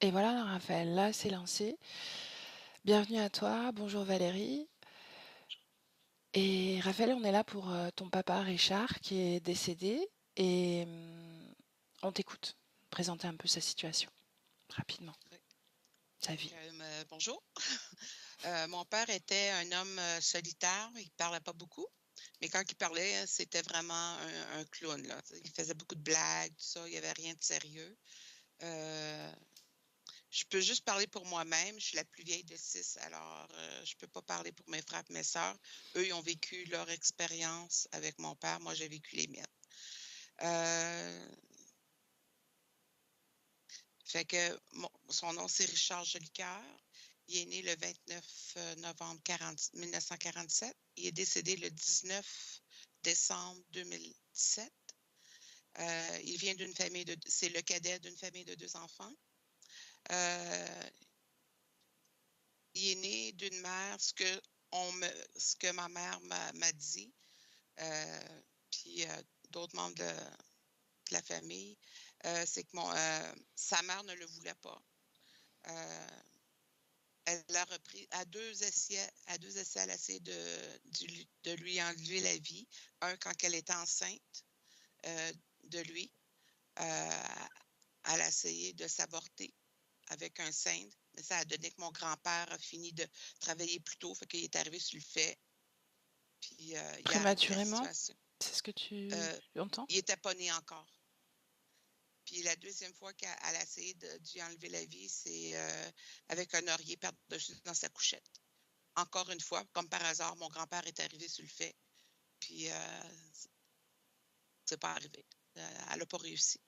Et voilà, Raphaël, là, c'est lancé. Bienvenue à toi. Bonjour Valérie. Et Raphaël, on est là pour ton papa Richard qui est décédé et on t'écoute. Présenter un peu sa situation rapidement, Oui. sa vie. Bonjour. Mon père était un homme solitaire. Il parlait pas beaucoup, mais quand il parlait, c'était vraiment un clown, là. Il faisait beaucoup de blagues, tout ça. Il n'y avait rien de sérieux. Euh, je peux juste parler pour moi-même. Je suis la plus vieille de six, alors je peux pas parler pour mes frères et mes sœurs. Eux, ils ont vécu leur expérience avec mon père. Moi, j'ai vécu les miennes. Euh, Fait que son nom, c'est Richard Jolicoeur. Il est né le 29 novembre 1947. Il est décédé le 19 décembre 2017. Il vient d'une famille c'est le cadet d'une famille de deux enfants. Euh, il est né d'une mère, ce que ma mère m'a dit, puis d'autres membres de la famille, c'est que sa mère ne le voulait pas. Euh, Elle a repris à deux essais, elle a essayé de lui enlever la vie. Un, quand elle était enceinte euh, de lui, euh, elle a essayé de s'avorter avec un sein, mais ça a donné que mon grand-père a fini de travailler plus tôt, fait qu'il est arrivé sur le fait, puis il a arrêté la Prématurément, situation. c'est ce que tu Euh, entends? il n'était pas né encore. Puis la deuxième fois qu'elle a essayé de lui enlever la vie, c'est avec un oreiller par-dessus dans sa couchette. Encore une fois, comme par hasard, mon grand-père est arrivé sur le fait, puis c'est pas arrivé. Elle n'a pas réussi.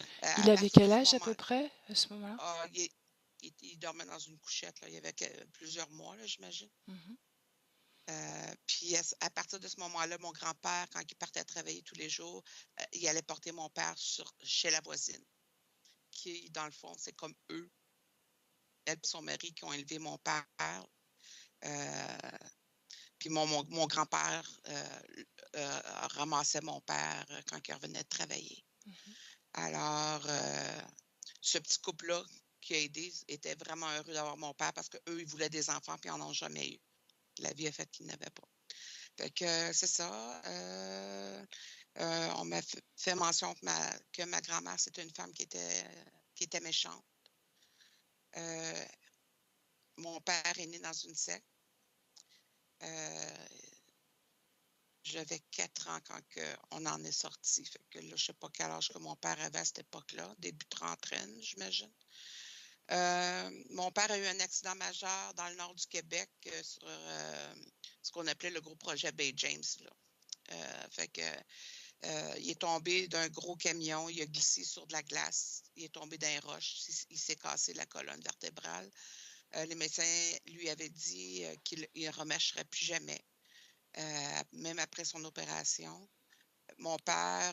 Il À avait partir de quel ce âge à moment, peu près à ce moment-là? ah, il dormait dans une couchette. Là. Il y avait plusieurs mois, là, j'imagine. Mhm. Puis à partir de ce moment-là, mon grand-père, quand il partait travailler tous les jours, il allait porter mon père chez la voisine, qui, dans le fond, c'est comme eux, elle et son mari, qui ont élevé mon père. Euh, Puis mon grand-père ramassait mon père quand il revenait de travailler. Mhm. Alors, ce petit couple-là qui a aidé était vraiment heureux d'avoir mon père parce qu'eux, ils voulaient des enfants puis ils n'en ont jamais eu. La vie a fait qu'ils n'avaient pas. Fait que c'est ça. On m'a fait mention que ma grand-mère, c'était une femme qui était méchante. Euh, Mon père est né dans une secte. Euh, J'avais 4 ans quand on en est sorti. Fait que là, je ne sais pas quel âge que mon père avait à cette époque-là, début trentaine, j'imagine. Mon père a eu un accident majeur dans le nord du Québec sur ce qu'on appelait le gros projet Bay James. Là. Fait que il est tombé d'un gros camion, il a glissé sur de la glace, il est tombé dans les roches, il s'est cassé la colonne vertébrale. Les médecins lui avaient dit qu'il ne remècherait plus jamais, même après son opération. Mon père,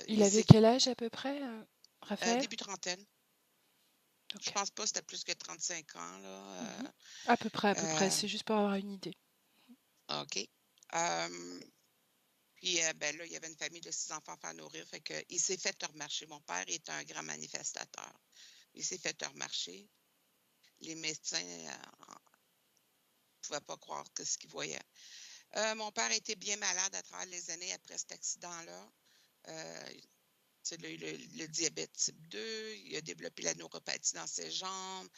Il avait quel âge à peu près, Raphaël? début trentaine. Je Ok. pense pas que c'était plus que 35 ans, Mhm. là. À peu près, c'est juste pour avoir une idée. OK. Euh, Puis, ben là, il y avait une famille de 6 enfants à nourrir. Fait que, il s'est fait remarcher. Mon père est un grand manifestateur. Il s'est fait remarcher. Les médecins ne pouvaient pas croire que ce qu'ils voyaient. Mon père a été bien malade à travers les années après cet accident-là. Euh, le diabète type 2, il a développé la neuropathie dans ses jambes,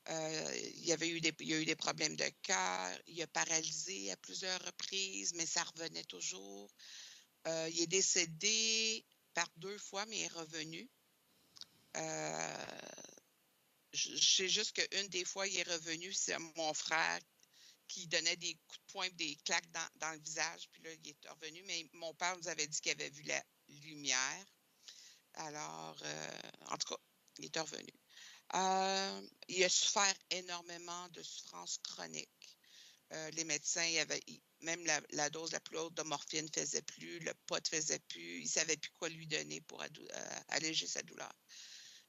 il y a eu des problèmes de cœur, il a paralysé à plusieurs reprises, mais ça revenait toujours. Il est décédé par 2 fois, mais il est revenu. Euh, je sais juste qu'une des fois, il est revenu, c'est mon frère qui donnait des coups de poing, des claques dans le visage, puis là, il est revenu, mais mon père nous avait dit qu'il avait vu la lumière. Alors, en tout cas, il est revenu. Il a souffert énormément de souffrances chroniques. Les médecins, même la dose la plus haute de morphine ne faisait plus, le pot ne faisait plus, ils ne savaient plus quoi lui donner pour alléger sa douleur.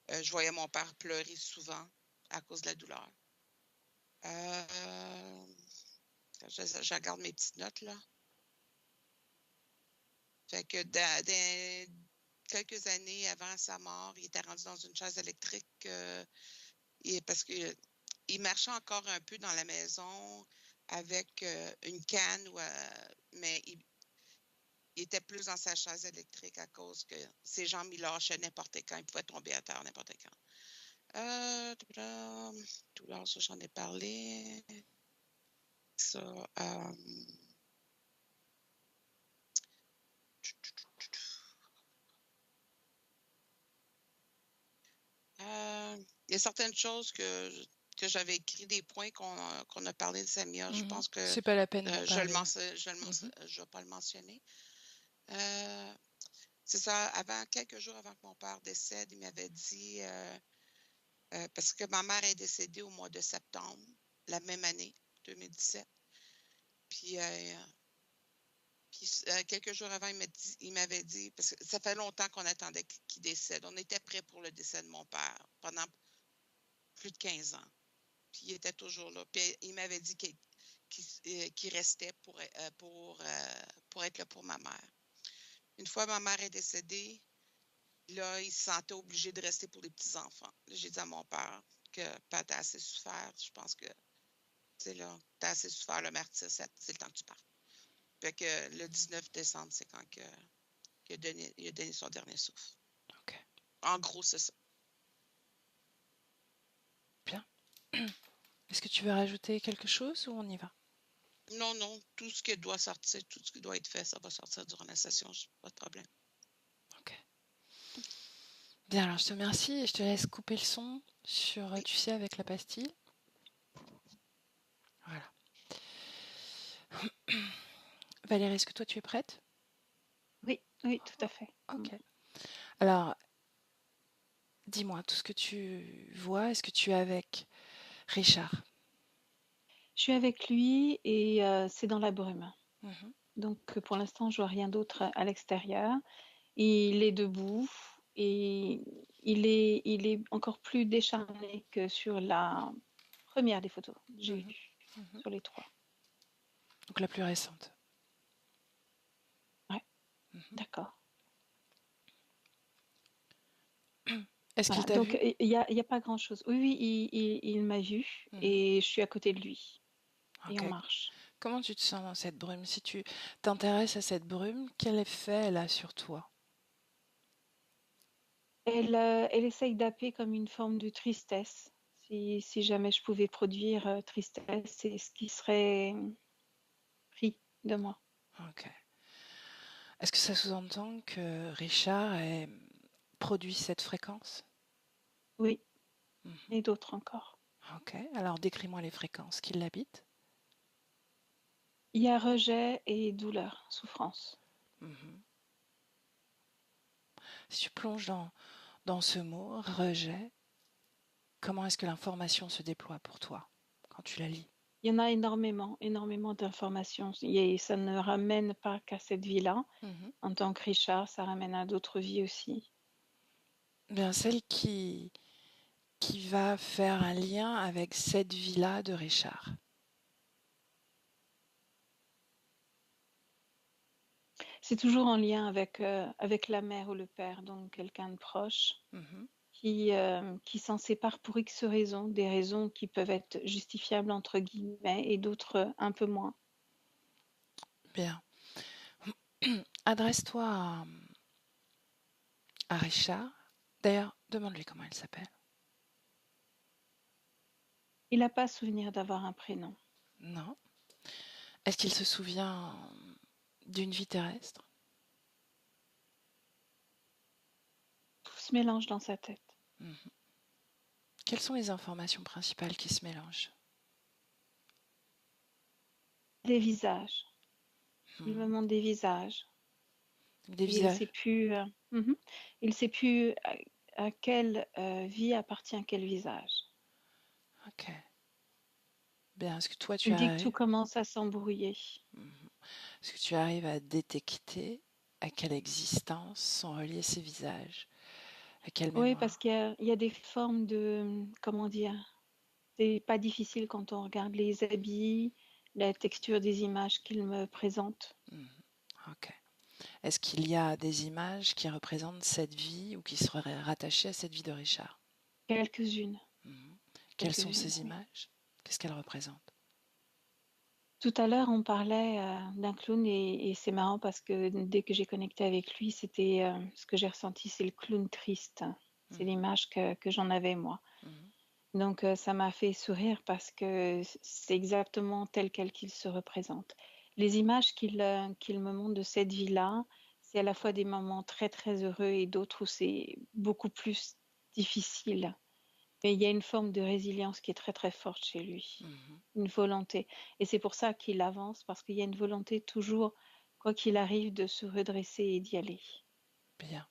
Je voyais mon père pleurer souvent à cause de la douleur. Euh, je regarde mes petites notes, là. Fait que quelques années avant sa mort, il était rendu dans une chaise électrique. parce que il marchait encore un peu dans la maison avec une canne, mais il était plus dans sa chaise électrique à cause que ses jambes, il lâchaient n'importe quand. Il pouvait tomber à terre n'importe quand. Douleur, ça, j'en ai parlé. Ça. Il y a certaines choses que j'avais écrit des points qu'on a parlé de Samia. Je pense que C'est pas la peine d'en je parler. je vais pas le mentionner. C'est ça, quelques jours avant que mon père décède, il m'avait dit, parce que ma mère est décédée au mois de septembre, la même année, 2017. Puis, quelques jours avant, il m'avait dit, parce que ça fait longtemps qu'on attendait qu'il décède. On était prêts pour le décès de mon père pendant plus de 15 ans. Puis il était toujours là. Puis il m'avait dit qu'il restait pour être là pour ma mère. Une fois ma mère est décédée, là, il se sentait obligé de rester pour les petits-enfants. J'ai dit à mon père que Pat a assez souffert. Je pense que, tu sais, là, t'as assez souffert le martyr, c'est le temps que tu partes. Fait que le 19 décembre, c'est quand il a donné son dernier souffle. OK. En gros, c'est ça. Bien. Est-ce que tu veux rajouter quelque chose ou on y va? Non, tout ce qui doit sortir, tout ce qui doit être fait, ça va sortir durant la session, pas de problème. OK. Bien, alors je te remercie et je te laisse couper le son sur, Oui. tu sais, avec la pastille. Voilà. Valérie, est-ce que toi tu es prête? Oui, tout à fait. OK. Alors, dis-moi tout ce que tu vois. Est-ce que tu es avec Richard? Je suis avec lui et c'est dans la brume. Mhm. Donc pour l'instant, je vois rien d'autre à l'extérieur. Il est debout et il est encore plus décharné que sur la première des photos que j'ai eues, sur les 3. Donc la plus récente. Ouais, d'accord. Est-ce qu'il Voilà, t'a donc vu? il y a pas grand-chose. Oui, il m'a vu et je suis à côté de lui et on Ok. marche. Comment tu te sens dans cette brume? Si tu t'intéresses à cette brume, quel effet elle a sur toi? Elle essaye d'appeler comme une forme de tristesse. Si jamais je pouvais produire tristesse, c'est ce qui serait pris de moi. Ok. Est-ce que ça sous-entend que Richard ait produit cette fréquence? Oui, Mhm. et d'autres encore. Ok. Alors décris-moi les fréquences qui l'habitent. Il y a rejet et douleur, souffrance. Mhm. Si tu plonges dans ce mot, rejet, comment est-ce que l'information se déploie pour toi quand tu la lis? Il y en a énormément, énormément d'informations. Et ça ne ramène pas qu'à cette vie-là. Mhm. En tant que Richard, ça ramène à d'autres vies aussi. Bien, celle qui va faire un lien avec cette vie-là de Richard. C'est toujours en lien avec la mère ou le père, donc quelqu'un de proche. Mhm. Qui s'en séparent pour X raisons, des raisons qui peuvent être justifiables entre guillemets et d'autres un peu moins. Bien. Adresse-toi à Richard. D'ailleurs, demande-lui comment il s'appelle. Il n'a pas souvenir d'avoir un prénom. Non. Est-ce qu'il se souvient d'une vie terrestre? Tout se mélange dans sa tête. Mhm. Quelles sont les informations principales qui se mélangent? Des visages. Il me Mhm. montre des visages. Des Et il visages? sait plus. Il sait plus à quelle vie appartient quel visage. Ok. Bien. Est-ce que toi tu Il dit que tout arrives? commence à s'embrouiller. Mhm. Est-ce que tu arrives à détecter à quelle existence sont reliés ces visages? À quelle Oui, parce mémoire? qu'il y a des formes de, comment dire, c'est pas difficile quand on regarde les habits, la texture des images qu'il me présente. Mhm. Ok. Est-ce qu'il y a des images qui représentent cette vie ou qui seraient rattachées à cette vie de Richard? Quelques-unes. Mhm. Quelles sont quelques-unes, ces oui. images? Qu'est-ce qu'elles représentent? Tout à l'heure, on parlait d'un clown et c'est marrant parce que dès que j'ai connecté avec lui, c'était ce que j'ai ressenti, c'est le clown triste. C'est Mhm, l'image que j'en avais moi. mhm, Donc ça m'a fait sourire parce que c'est exactement tel quel qu'il se représente. Les images qu'il me montre de cette vie-là, c'est à la fois des moments très très heureux et d'autres où c'est beaucoup plus difficile. Mais il y a une forme de résilience qui est très très forte chez lui, mhm. une volonté. Et c'est pour ça qu'il avance, parce qu'il y a une volonté toujours, quoi qu'il arrive, de se redresser et d'y aller. Bien.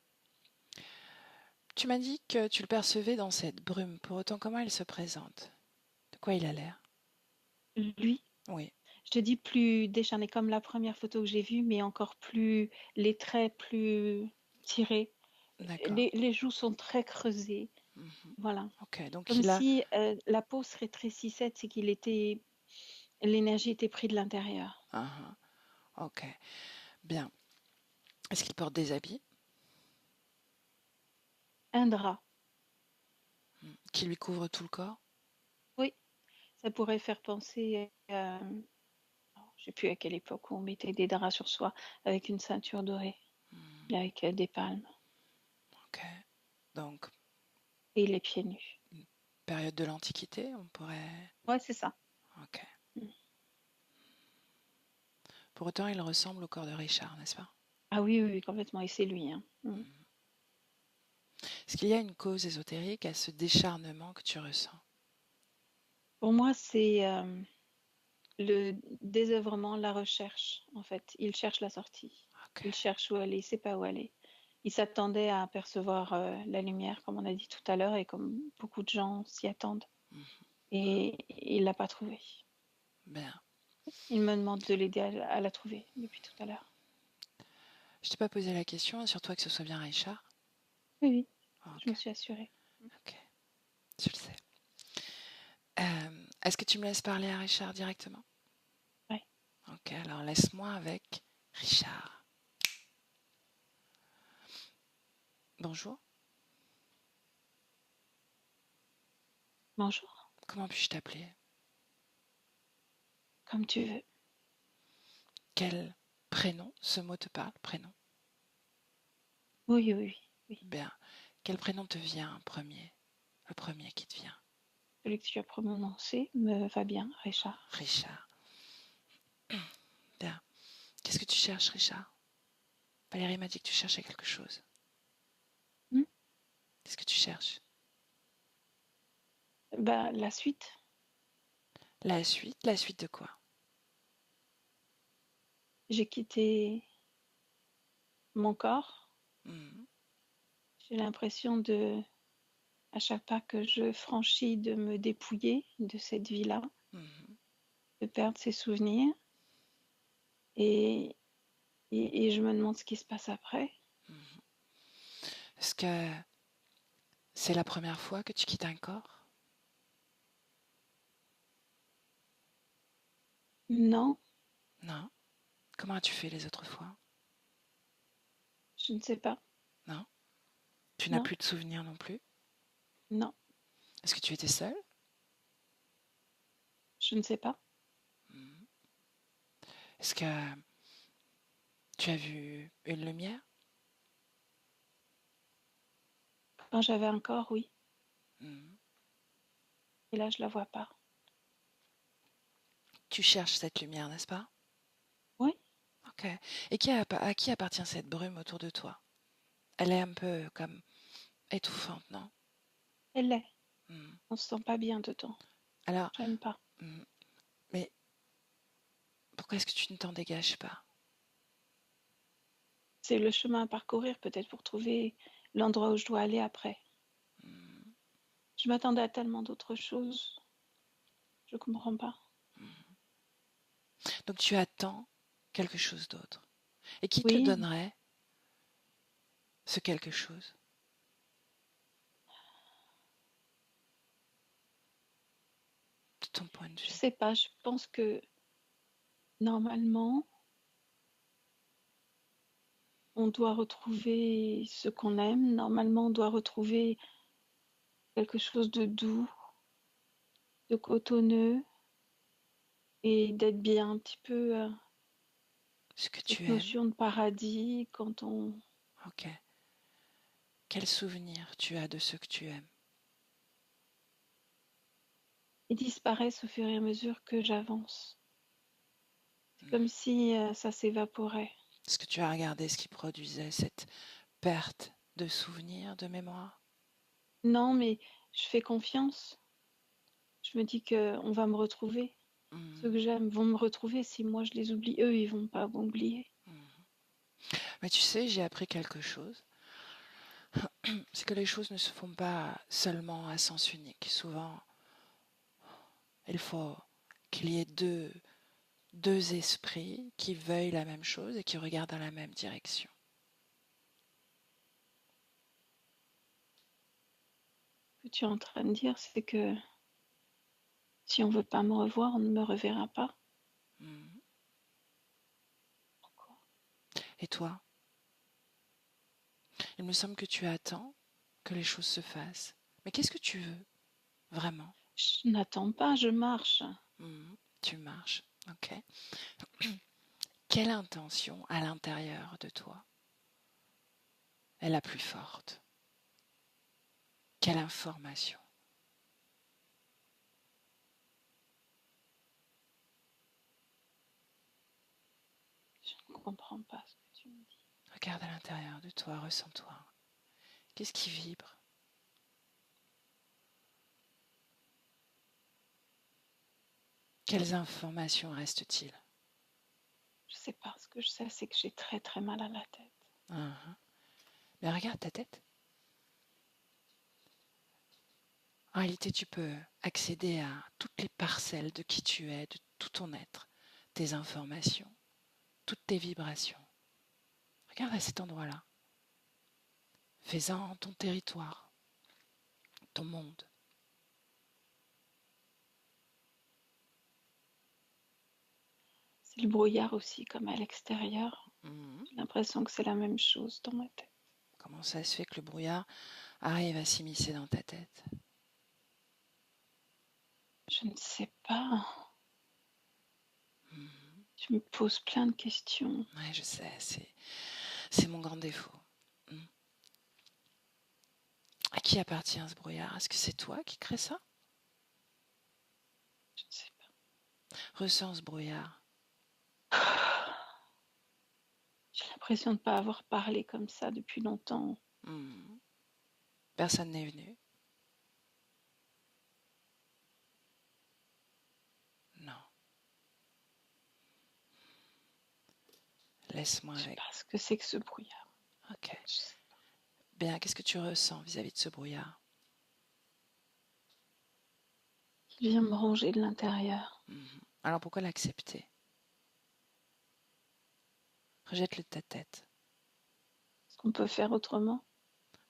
Tu m'as dit que tu le percevais dans cette brume. Pour autant, comment il se présente? De quoi il a l'air? Lui, Oui, je te dis plus décharné comme la première photo que j'ai vue, mais encore plus, les traits plus tirés. d'accord. Les joues sont très creusées. Mhm. Voilà. Ok, donc Comme il a... si la peau se rétrécissait, c'est qu'il était, l'énergie était prise de l'intérieur. Ah, ah, ok, bien. Est-ce qu'il porte des habits Un drap. qui lui couvrent tout le corps? Oui, ça pourrait faire penser, je sais plus à quelle époque où on mettait des draps sur soi avec une ceinture dorée, Hmm, avec des palmes ok, donc et les pieds nus. une période de l'Antiquité, on pourrait... Ouais, c'est ça. Ok. Mm. Pour autant, il ressemble au corps de Richard, n'est-ce pas? Ah oui, oui, oui, complètement. Et c'est lui, hein. Mm. Hmm. Est-ce qu'il y a une cause ésotérique à ce décharnement que tu ressens? Pour moi, c'est le désœuvrement, la recherche, en fait. Il cherche la sortie. Ok. Il cherche où aller, il sait pas où aller. Il s'attendait à apercevoir la lumière, comme on a dit tout à l'heure, et comme beaucoup de gens s'y attendent. Hmm. Et il l'a pas trouvée. Bien. Il me demande de l'aider à la trouver depuis tout à l'heure. Je t'ai pas posé la question, assure-toi que ce soit bien Richard. Oui, oui, je Ok, me suis assurée. ok, je le sais. Est-ce que tu me laisses parler à Richard directement? Ouais. Ok, alors laisse-moi avec Richard. Bonjour, Bonjour, comment puis-je t'appeler? comme tu veux. Quel prénom? Ce mot te parle, prénom? Oui, oui, oui, oui. Bien. Quel prénom te vient en premier? Le premier qui te vient. Celui que tu as prononcé me va bien, Richard. Richard. Bien. Qu'est-ce que tu cherches, Richard? Valérie m'a dit que tu cherchais quelque chose. Hmm. Qu'est-ce que tu cherches? Bah, la suite, La suite de quoi? j'ai quitté mon corps. Mhm, J'ai l'impression de, à chaque pas que je franchis, de me dépouiller de cette vie-là, mhm, de perdre ses souvenirs. Et, et je me demande ce qui se passe après. mhm. Est-ce que c'est la première fois que tu quittes un corps? Non, Non. Comment as-tu fait les autres fois? je ne sais pas. Non. Tu n'as Non, plus de souvenirs non plus? non, Est-ce que tu étais seule? je ne sais pas. Mhm. Est-ce que tu as vu une lumière? Quand j'avais un corps, oui. Mhm. Et là, je la vois pas. Tu cherches cette lumière, n'est-ce pas? Oui, Ok. Et à qui appartient cette brume autour de toi? Elle est un peu comme étouffante, non? elle l'est. Mhm. On se sent pas bien dedans. Alors, J'aime pas. mhm, mais pourquoi est-ce que tu ne t'en dégages pas? C'est le chemin à parcourir peut-être pour trouver l'endroit où je dois aller après. Mhm, Je m'attendais à tellement d'autres choses. Je comprends pas. mhm. Donc tu attends quelque chose d'autre. Et qui te Oui, donnerait ce quelque chose, de ton point de je vue? sais pas. Je pense que normalement, on doit retrouver ce qu'on aime. Normalement, on doit retrouver quelque chose de doux, de cotonneux et d'être bien un petit peu Ce que tu cette aimes. notion de paradis quand on... Ok. Quel souvenir tu as de ce que tu aimes? Ils disparaissent au fur et à mesure que j'avance. C'est Hmm. comme si ça s'évaporait. Est-ce que tu as regardé ce qui produisait cette perte de souvenirs, de mémoire? Non, mais je fais confiance. Je me dis qu'on va me retrouver. Ceux Hmm. que j'aime vont me retrouver. Si moi je les oublie, eux, ils vont pas m'oublier. Mais tu sais, j'ai appris quelque chose. C'est que les choses ne se font pas seulement à sens unique. Souvent, il faut qu'il y ait deux esprits qui veuillent la même chose et qui regardent dans la même direction. Ce que tu es en train de dire, c'est que si on veut pas me revoir, on ne me reverra pas. Hmm. Et toi? Il me semble que tu attends que les choses se fassent. Mais qu'est-ce que tu veux, vraiment? Je n'attends pas, je marche. Tu marches, ok. Quelle intention à l'intérieur de toi est la plus forte? Quelle information? Je ne comprends pas ce que tu me dis. Regarde à l'intérieur de toi, ressens-toi. Qu'est-ce qui vibre? Quelles informations restent-ils? Je sais pas. Ce que je sais, c'est que j'ai très très mal à la tête. Uh-huh. Mais regarde ta tête. En réalité, tu peux accéder à toutes les parcelles de qui tu es, de tout ton être, tes informations, toutes tes vibrations. Regarde à cet endroit-là. Fais-en ton territoire, ton monde. C'est le brouillard aussi, comme à l'extérieur. Mhm. J'ai l'impression que c'est la même chose dans ma tête. Comment ça se fait que le brouillard arrive à s'immiscer dans ta tête? Je ne sais pas. Mhm. Je me pose plein de questions. Ouais, je sais, c'est mon grand défaut. Mhm. À qui appartient ce brouillard? Est-ce que c'est toi qui crée ça? Je ne sais pas. Ressens ce brouillard. J'ai l'impression de ne pas avoir parlé comme ça depuis longtemps. Mhm. Personne n'est venu. Non. Laisse-moi Je ne sais avec. pas ce que c'est que ce brouillard. Ok. Je sais pas. Bien, qu'est-ce que tu ressens vis-à-vis de ce brouillard? Il vient me ronger de l'intérieur. Mhm. Alors pourquoi l'accepter? Rejette-le de ta tête. Est-ce qu'on peut faire autrement?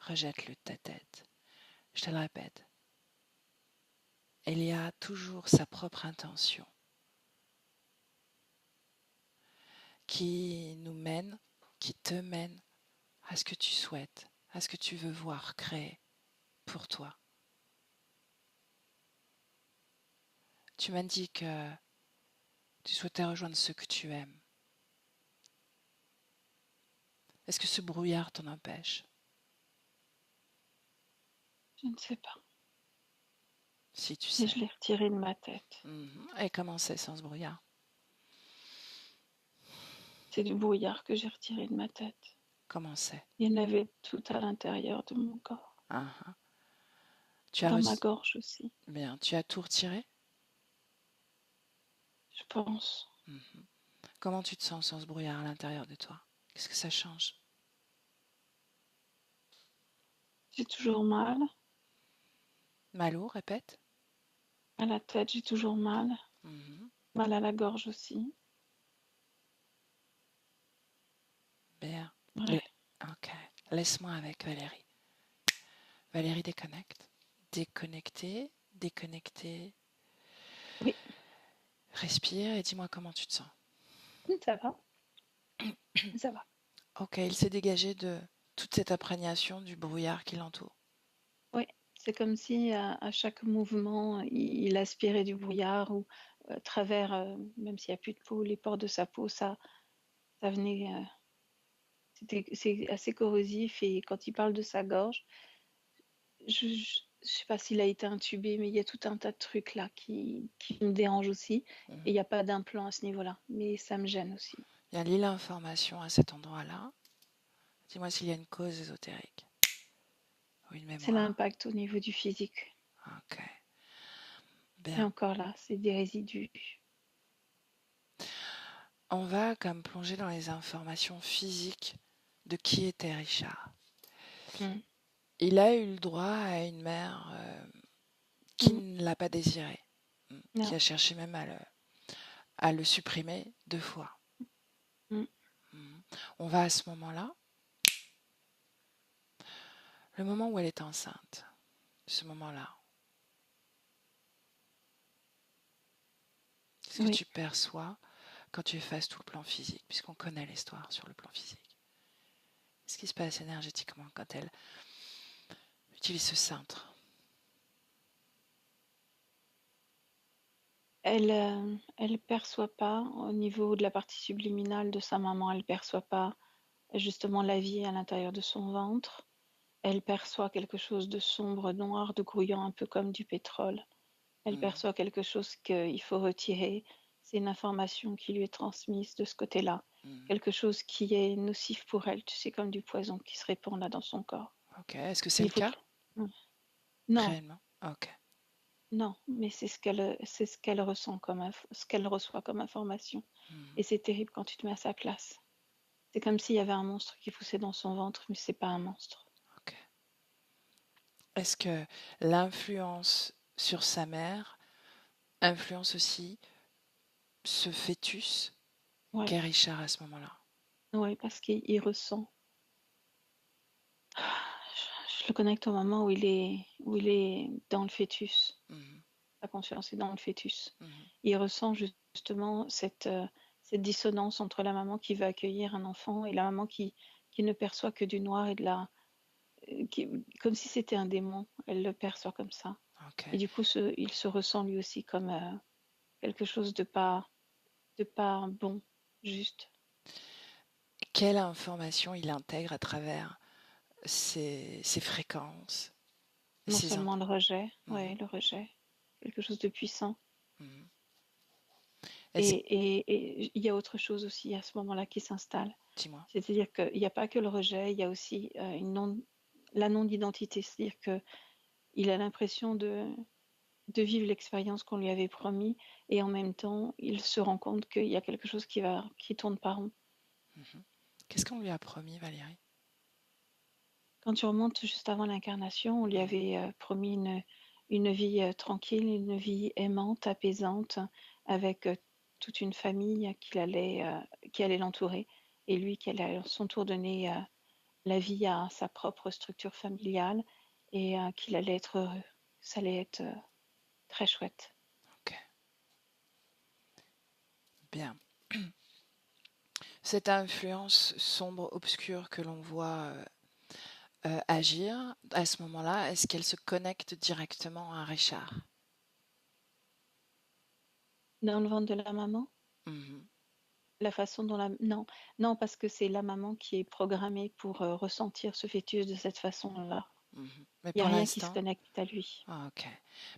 Rejette-le de ta tête. Je te le répète. Il y a toujours sa propre intention qui nous mène, qui te mène à ce que tu souhaites, à ce que tu veux voir créer pour toi. Tu m'as dit que tu souhaitais rejoindre ceux que tu aimes. Est-ce que ce brouillard t'en empêche? Je ne sais pas. Si tu Mais sais. je l'ai retiré de ma tête. Et comment c'est sans ce brouillard? C'est du brouillard que j'ai retiré de ma tête. Comment c'est? Il y en avait tout à l'intérieur de mon corps. Uh-huh. Tu as Dans ma reçu... gorge aussi, Bien, tu as tout retiré? je pense. Comment tu te sens sans ce brouillard à l'intérieur de toi? Qu'est-ce que ça change? J'ai toujours mal. Mal où, répète? À la tête, j'ai toujours mal. Mhm. Mal à la gorge aussi. Bien. Ouais. Ok. Laisse-moi avec Valérie. Valérie, déconnecte. Déconnecter, déconnecter. Oui, Respire et dis-moi comment tu te sens. ça va. Ça va. Ok, il s'est dégagé de toute cette imprégnation du brouillard qui l'entoure. Oui, C'est comme si à chaque mouvement, il aspirait du brouillard ou à travers, même s'il n'y a plus de peau, les pores de sa peau, ça venait, c'est assez corrosif et quand il parle de sa gorge, je sais pas s'il a été intubé, mais il y a tout un tas de trucs là qui me dérangent aussi et il Mhm. n'y a pas d'implant à ce niveau-là, mais ça me gêne aussi. Il y a l'île information à cet endroit-là. Dis-moi s'il y a une cause ésotérique ou une C'est mémoire. l'impact au niveau du physique. Ok, Et bien. encore là, c'est des résidus. On va comme plonger dans les informations physiques de qui était Richard. Mm. Il a eu le droit à une mère qui Mm. ne l'a pas désiré, qui Non. a cherché même à le supprimer 2 fois. Mm. On va à ce moment-là, le moment où elle est enceinte, ce moment-là. Qu'est-ce que Oui. tu perçois quand tu effaces tout le plan physique, puisqu'on connaît l'histoire sur le plan physique? Qu'est-ce qui se passe énergétiquement quand elle utilise ce cintre? Elle perçoit pas au niveau de la partie subliminale de sa maman, elle perçoit pas justement la vie à l'intérieur de son ventre. Elle perçoit quelque chose de sombre, noir, de grouillant, un peu comme du pétrole. Elle Mhm, perçoit quelque chose qu'il faut retirer. C'est une information qui lui est transmise de ce côté-là. mhm. Quelque chose qui est nocif pour elle, tu sais, comme du poison qui se répand là dans son corps. Ok, est-ce que c'est Il le faut cas que... Non, réellement? Ok. non, mais c'est ce qu'elle ressent ce qu'elle reçoit comme information. Mhm, Et c'est terrible quand tu te mets à sa place. C'est comme s'il y avait un monstre qui poussait dans son ventre, mais c'est pas un monstre. ok. Est-ce que l'influence sur sa mère influence aussi ce fœtus Ouais, qu'est Richard à ce moment-là? ouais, parce qu'il ressent. Je le connecte au moment où il est dans le fœtus. Mhm, Sa conscience est dans le fœtus. mhm, Il ressent justement cette dissonance entre la maman qui veut accueillir un enfant et la maman qui ne perçoit que du noir et de la, qui, comme si c'était un démon. Elle le perçoit comme ça. ok. Et du coup, il se ressent lui aussi comme quelque chose de pas bon, juste. Quelle information il intègre à travers ces fréquences, Non ces seulement ondes? le rejet, Mhm, ouais, le rejet, quelque chose de puissant. mhm. Est-ce- Et il y a autre chose aussi à ce moment-là qui s'installe. Dis-moi. C'est-à-dire qu'il n'y a pas que le rejet, il y a aussi la non-identité. C'est-à-dire qu'il a l'impression de vivre l'expérience qu'on lui avait promis et en même temps, il se rend compte qu'il y a quelque chose qui tourne pas rond. Mhm. Qu'est-ce qu'on lui a promis, Valérie? Quand tu remontes juste avant l'incarnation, on lui Mhm, avait promis une vie tranquille, une vie aimante, apaisante, avec toute une famille qui allait l'entourer et lui qui allait à son tour donner la vie à sa propre structure familiale et qu'il allait être heureux. Ça allait être très chouette. ok, bien. Cette influence sombre, obscure que l'on voit agir à ce moment-là, est-ce qu'elle se connecte directement à Richard? Dans le ventre de la maman, Mhm, la façon dont la... Non, non, parce que c'est la maman qui est programmée pour ressentir ce fœtus de cette façon-là. mhm. Mais Il n'y a pour rien qui se l'instant, connecte à lui. ah, ok.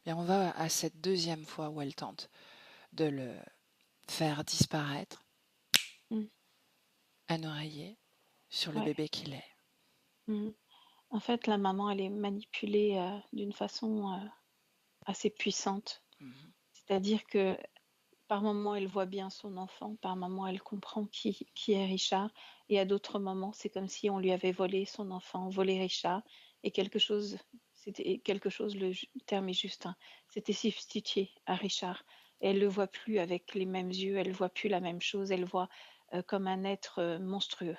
Bien, on va à cette deuxième fois où elle tente de le faire disparaître, Mm. un oreiller sur le Ouais. bébé qu'il est. Mm. En fait, la maman, elle est manipulée d'une façon assez puissante. Mhm, C'est-à-dire que par moments, elle voit bien son enfant, par moments, elle comprend qui est Richard, et à d'autres moments, c'est comme si on lui avait volé son enfant, volé Richard, et c'était quelque chose, le terme est juste, hein, c'était substitué à Richard. Et elle le voit plus avec les mêmes yeux, elle voit plus la même chose, elle voit comme un être monstrueux.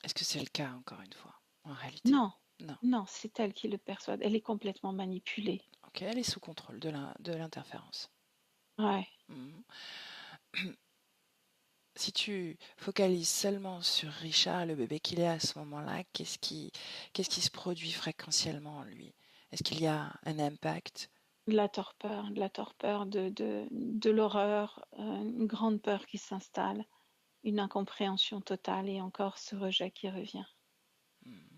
Est-ce que c'est le cas, encore une fois, en réalité? Non, Non. non, c'est elle qui le perçoit, elle est complètement manipulée. Ok, elle est sous contrôle de l'interférence. Ouais. Mhm. Si tu focalises seulement sur Richard, le bébé qu'il est à ce moment-là, qu'est-ce qui se produit fréquentiellement en lui? Est-ce qu'il y a un impact? De la torpeur, de l'horreur, une grande peur qui s'installe, une incompréhension totale et encore ce rejet qui revient.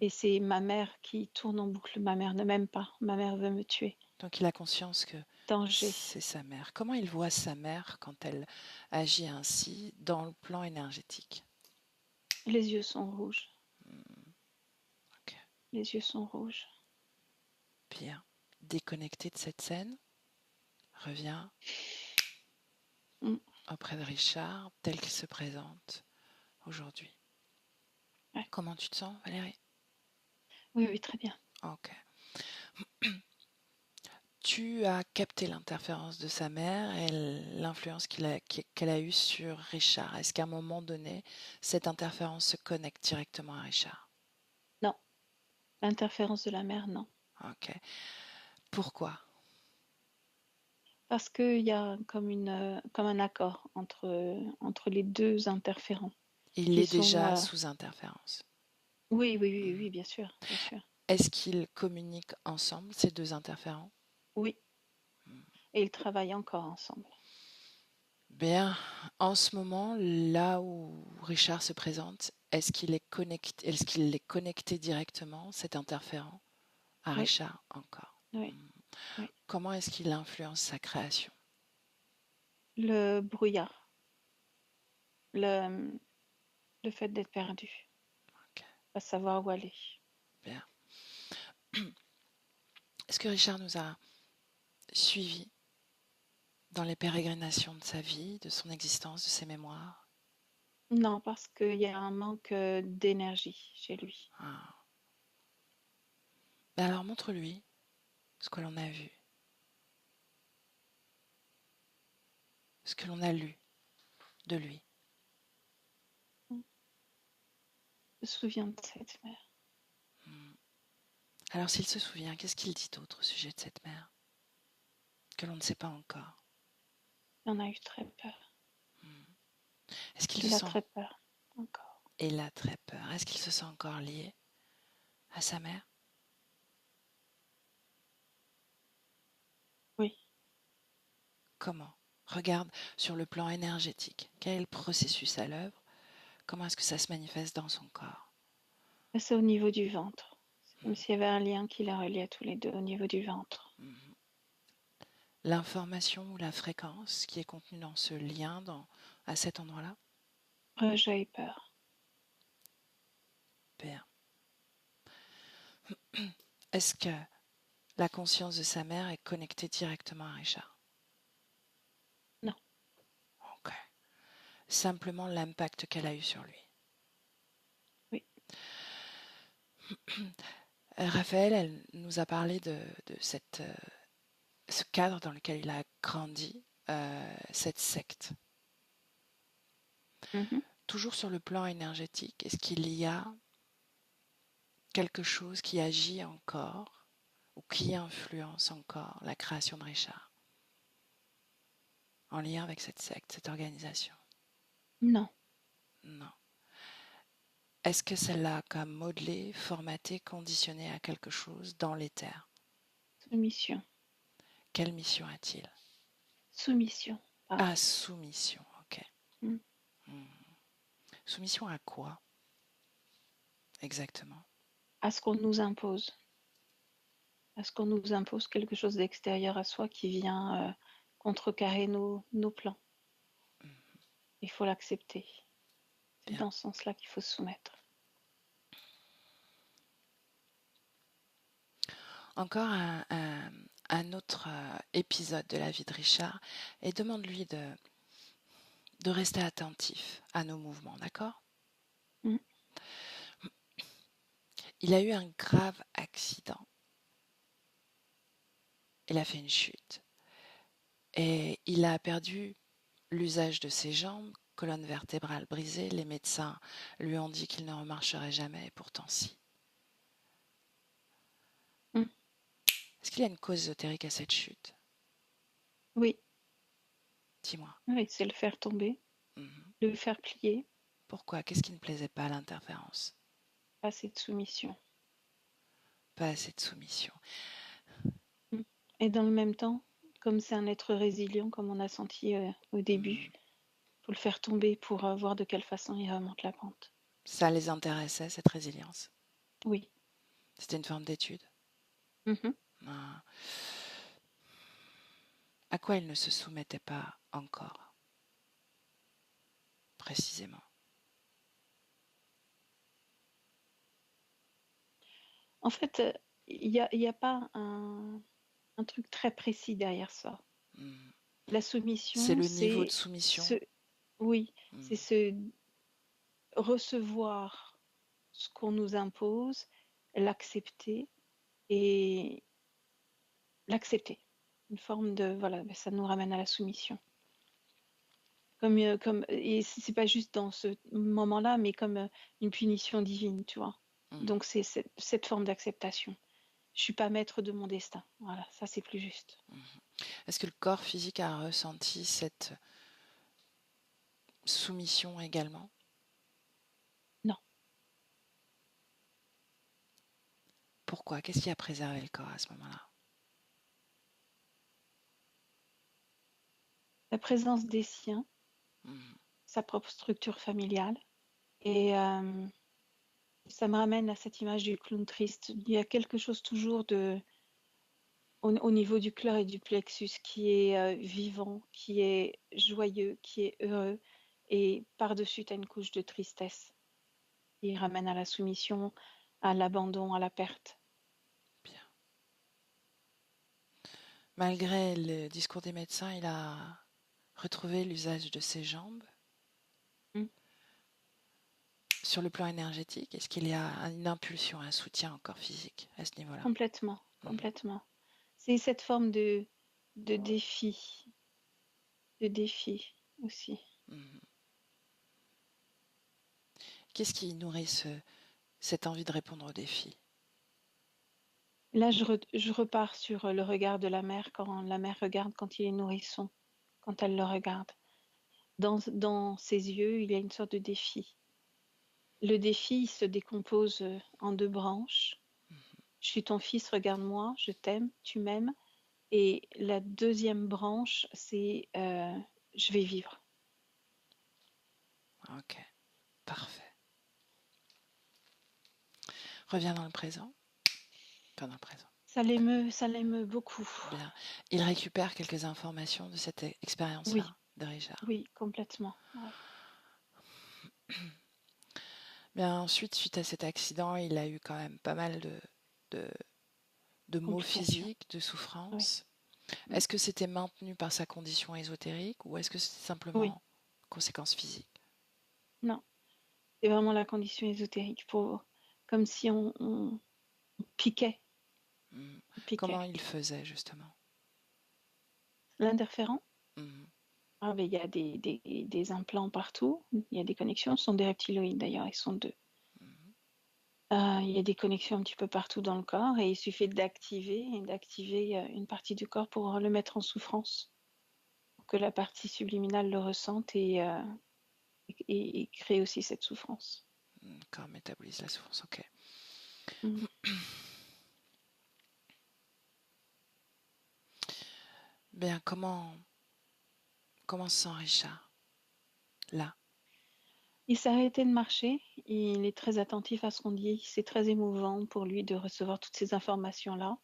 Et c'est ma mère qui tourne en boucle. Ma mère ne m'aime pas. Ma mère veut me tuer. Donc il a conscience que Danger. c'est sa mère. Comment il voit sa mère quand elle agit ainsi dans le plan énergétique? Les yeux sont rouges. Ok, Les yeux sont rouges. bien. Déconnecté de cette scène, reviens Mm. auprès de Richard tel qu'il se présente aujourd'hui. Ouais. Comment tu te sens, Valérie? Oui, oui, très bien. Ok. Tu as capté l'interférence de sa mère et l'influence qu'elle a eue sur Richard. Est-ce qu'à un moment donné, cette interférence se connecte directement à Richard? Non. L'interférence de la mère, non. Ok. Pourquoi? Parce qu'il y a comme un accord entre les deux interférents. Il Qui est sont, déjà sous interférence. Oui, oui, oui, oui, bien sûr, bien sûr. Est-ce qu'ils communiquent ensemble, ces deux interférents? Oui. Et ils travaillent encore ensemble. Bien, en ce moment, là où Richard se présente, est-ce qu'il est connecté directement, cet interférent, à Oui, Richard encore? oui, oui. Comment est-ce qu'il influence sa création? Le brouillard, le, le fait d'être perdu, Ok, pas savoir où aller. bien. Est-ce que Richard nous a suivis dans les pérégrinations de sa vie, de son existence, de ses mémoires? Non, parce qu'il y a un manque d'énergie chez lui. Ah. Ben alors montre-lui ce que l'on a vu, ce que l'on a lu de lui. Je me souviens de cette mère. Alors s'il se souvient, qu'est-ce qu'il dit d'autre au sujet de cette mère que l'on ne sait pas encore? Il en a eu très peur. Est-ce qu'il se Il a sent, très peur encore. il a très peur, est-ce qu'il se sent encore lié à sa mère? Oui. Comment? Regarde sur le plan énergétique. Quel est le processus à l'œuvre? Comment est-ce que ça se manifeste dans son corps? C'est au niveau du ventre. C'est comme s'il y avait un lien qui les reliait tous les deux au niveau du ventre. L'information ou la fréquence qui est contenue dans ce lien, à cet endroit-là? Rejet et peur. Bien. Est-ce que la conscience de sa mère est connectée directement à Richard? Non. Ok. Simplement l'impact qu'elle a eu sur lui. Oui. Raphaël, elle nous a parlé de ce cadre dans lequel il a grandi, cette secte. Mhm. Toujours sur le plan énergétique, est-ce qu'il y a quelque chose qui agit encore ou qui influence encore la création de Richard en lien avec cette secte, cette organisation? Non. Non. Est-ce que ça l'a comme modelé, formaté, conditionné à quelque chose dans l'éther? Soumission. Quelle mission a-t-il? Soumission. Ah, Pareil. soumission, ok. Mm. Soumission à quoi exactement? À ce qu'on nous impose. À ce qu'on nous impose quelque chose d'extérieur à soi qui vient contrecarrer nos plans. Il faut l'accepter. C'est Bien. dans ce sens-là qu'il faut se soumettre. Encore un autre épisode de la vie de Richard et demande-lui de rester attentif à nos mouvements, d'accord? Mm. Il a eu un grave accident. Il a fait une chute et il a perdu l'usage de ses jambes, colonne vertébrale brisée. Les médecins lui ont dit qu'il ne remarcherait jamais et pourtant si. Mm. Est-ce qu'il y a une cause ésotérique à cette chute? Oui. Dis-moi. Oui, c'est le faire tomber, Mhm. le faire plier, Pourquoi? Qu'est-ce qui ne plaisait pas à l'interférence? pas cette soumission. Pas assez de soumission. Et dans le même temps, comme c'est un être résilient, comme on a senti au début, faut le faire tomber pour voir de quelle façon il remonte la pente. Ça les intéressait, cette résilience. Oui. C'était une forme d'étude. Mhm. Ah. À quoi il ne se soumettait pas encore, précisément? En fait, il y a pas un truc très précis derrière ça. Hmm. La C'est soumission, le niveau de c'est soumission. oui, Hmm. c'est se recevoir ce qu'on nous impose, l'accepter et l'accepter. Une forme de voilà, ça nous ramène à la soumission. Et c'est pas juste dans ce moment-là, mais comme une punition divine, tu vois. Hmm. Donc c'est cette forme d'acceptation. Je suis pas maître de mon destin. Voilà, ça c'est plus juste. Est-ce que le corps physique a ressenti cette soumission également? Non. Pourquoi? Qu'est-ce qui a préservé le corps à ce moment-là? La présence des siens, Hmm. sa propre structure familiale. Et ça me ramène à cette image du clown triste. Il y a quelque chose toujours au niveau du cœur et du plexus qui est vivant, qui est joyeux, qui est heureux. Et par-dessus, tu as une couche de tristesse qui ramène à la soumission, à l'abandon, à la perte. Bien. Malgré le discours des médecins, il a retrouvé l'usage de ses jambes. Mm. Sur le plan énergétique, est-ce qu'il y a une impulsion, un soutien encore physique à ce niveau-là? Complètement, Mhm. complètement. C'est cette forme de défi, de défi aussi. Mhm. Qu'est-ce qui nourrit cette envie de répondre aux défis? Là, je repars sur le regard de la mère quand la mère regarde quand il est nourrisson, quand elle le regarde. Dans ses yeux, il y a une sorte de défi. Le défi se décompose en deux branches. Je suis ton fils, regarde-moi, je t'aime, tu m'aimes. Et la deuxième branche, c'est je vais vivre. Ok, parfait. Reviens dans le présent. Pas dans le présent. Ça l'émeut beaucoup. Bien. Il récupère quelques informations de cette expérience-là Oui, de Richard. oui, complètement. Ouais. Bien, ensuite, suite à cet accident, il a eu quand même pas mal de, de maux Complications. physiques, de Oui. souffrances. Mm. Est-ce que c'était maintenu par sa condition ésotérique ou est-ce que c'est Oui, simplement conséquence physique? non. C'est vraiment la condition ésotérique comme si on piquait, Mhm. on piquait. Comment il faisait justement? L'interférent, Mhm. ah, ben, il y a des implants partout, il y a des connexions, ce sont des reptiloïdes d'ailleurs, ils sont deux. Mhm. Il y a des connexions un petit peu partout dans le corps et il suffit d'activer une partie du corps pour le mettre en souffrance, pour que la partie subliminale le ressente et crée aussi cette souffrance. Le corps métabolise la souffrance, ok. Mm. Bien, comment se sent Richard là? Il s'est arrêté de marcher, il est très attentif à ce qu'on dit, c'est très émouvant pour lui de recevoir toutes ces informations-là.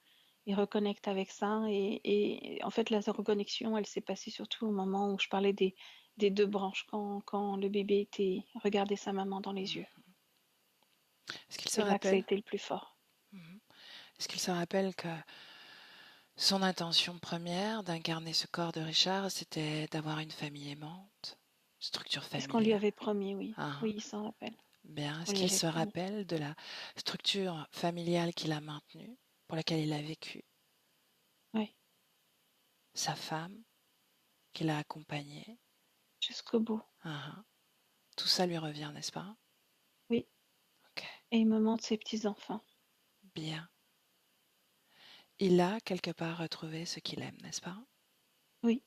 Il reconnecte avec ça et en fait la reconnexion, elle s'est passée surtout au moment où je parlais des deux branches, quand le bébé regardait sa maman dans les yeux. Est-ce qu'il se C'est là que ça a rappelle? été le plus fort. Mhm. Est-ce qu'il se rappelle que son intention première d'incarner ce corps de Richard, c'était d'avoir une famille aimante, structure C'est ce qu'on lui familiale? avait promis, oui. Ah, Oui, il s'en rappelle. bien. On Est-ce lui qu'il avait se promis. rappelle de la structure familiale qu'il a maintenue, pour laquelle il a vécu, Oui, sa femme qu'il a accompagnée? jusqu'au bout. Ah, tout ça lui revient, n'est-ce pas? Oui, Ok, et il me montre ses petits-enfants. bien. Il a quelque part retrouvé ce qu'il aime, n'est-ce pas? Oui,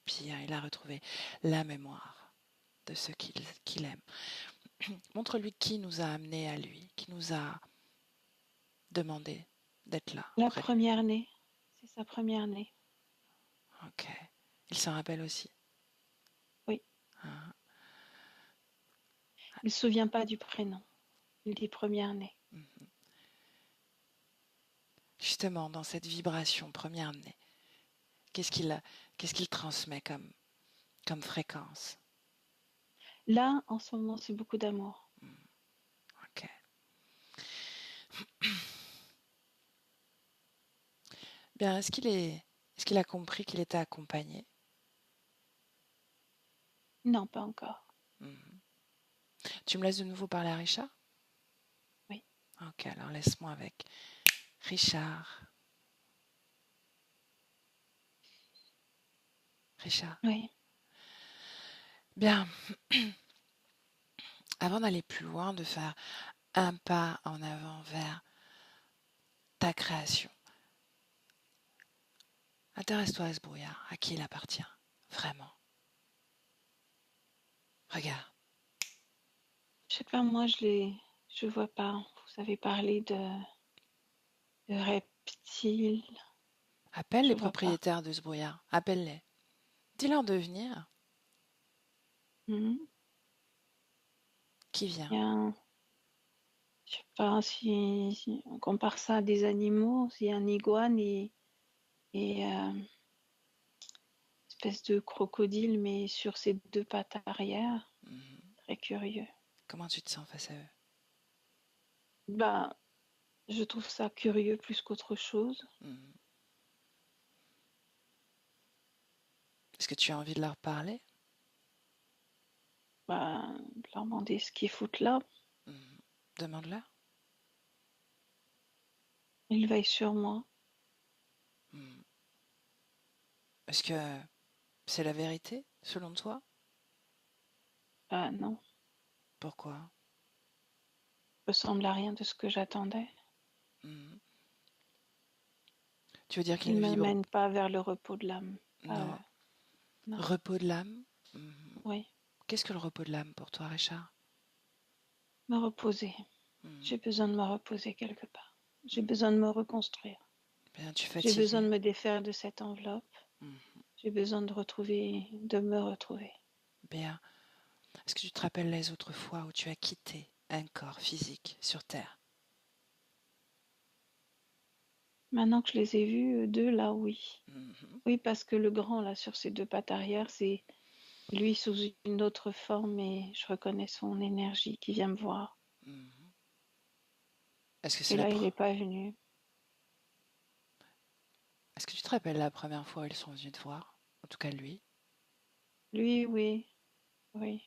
Bien, il a retrouvé la mémoire de ce qu'il aime. Montre-lui qui nous a amenés à lui, qui nous a demandé d'être là la auprès de lui. première née, C'est sa première née. Ok. Il s'en rappelle aussi. Oui. Hein. Il ne se souvient pas du prénom. Il dit première née. Mhm. Justement, dans cette vibration première-née, qu'est-ce qu'il transmet comme fréquence? Là, en ce moment, c'est beaucoup d'amour. Ok. Bien, est-ce qu'il a compris qu'il était accompagné? Non, pas encore. Mhm. Tu me laisses de nouveau parler à Richard? Oui. Ok, alors laisse-moi avec Richard. Richard. Oui. Bien, avant d'aller plus loin, de faire un pas en avant vers ta création, intéresse-toi à ce brouillard, à qui il appartient, vraiment. Regarde. Je sais pas, moi, je vois pas. Vous avez parlé de reptiles. Appelle Je les vois pas. propriétaires de ce brouillard, appelle-les. Dis-leur de venir. Mhm. Qui Il y vient? a je sais pas si on compare ça à des animaux, s'il y a un iguane et espèce de crocodile, mais sur ses deux pattes arrière. Mhm. Très curieux. Comment tu te sens face à eux? Bah, je trouve ça curieux plus qu'autre chose. Mhm. Est-ce que tu as envie de leur parler? Bah, leur demander ce qu'ils foutent là. Mhm. Demande-leur. Ils veillent sur moi. Mhm. Est-ce que c'est la vérité, selon toi? Bah non, Pourquoi? ça ressemble à rien de ce que j'attendais. Mhm. Tu veux dire qu'ils Ils ne me vibrent mènent pas vers le repos de l'âme. Pas, Non. non, Repos de l'âme? Mhm. oui, Qu'est-ce que le repos de l'âme pour toi, Richard? me reposer. Mhm. J'ai besoin de me reposer quelque part. J'ai Mhm. besoin de me reconstruire. Bien, tu es J'ai besoin de fatigué? me défaire de cette enveloppe. Mhm. J'ai besoin de me retrouver. Bien. Est-ce que tu te rappelles les autres fois où tu as quitté un corps physique sur Terre? Maintenant que je les ai vus, eux deux, là, oui. Mhm. Oui, parce que le grand, là, sur ses deux pattes arrière, c'est lui sous une autre forme et je reconnais son énergie qui vient me voir. Mhm. Est-ce que Et c'est là, il n'est pas venu. Est-ce que tu te rappelles la première fois où ils sont venus te voir? En tout cas, lui. Lui, oui, oui,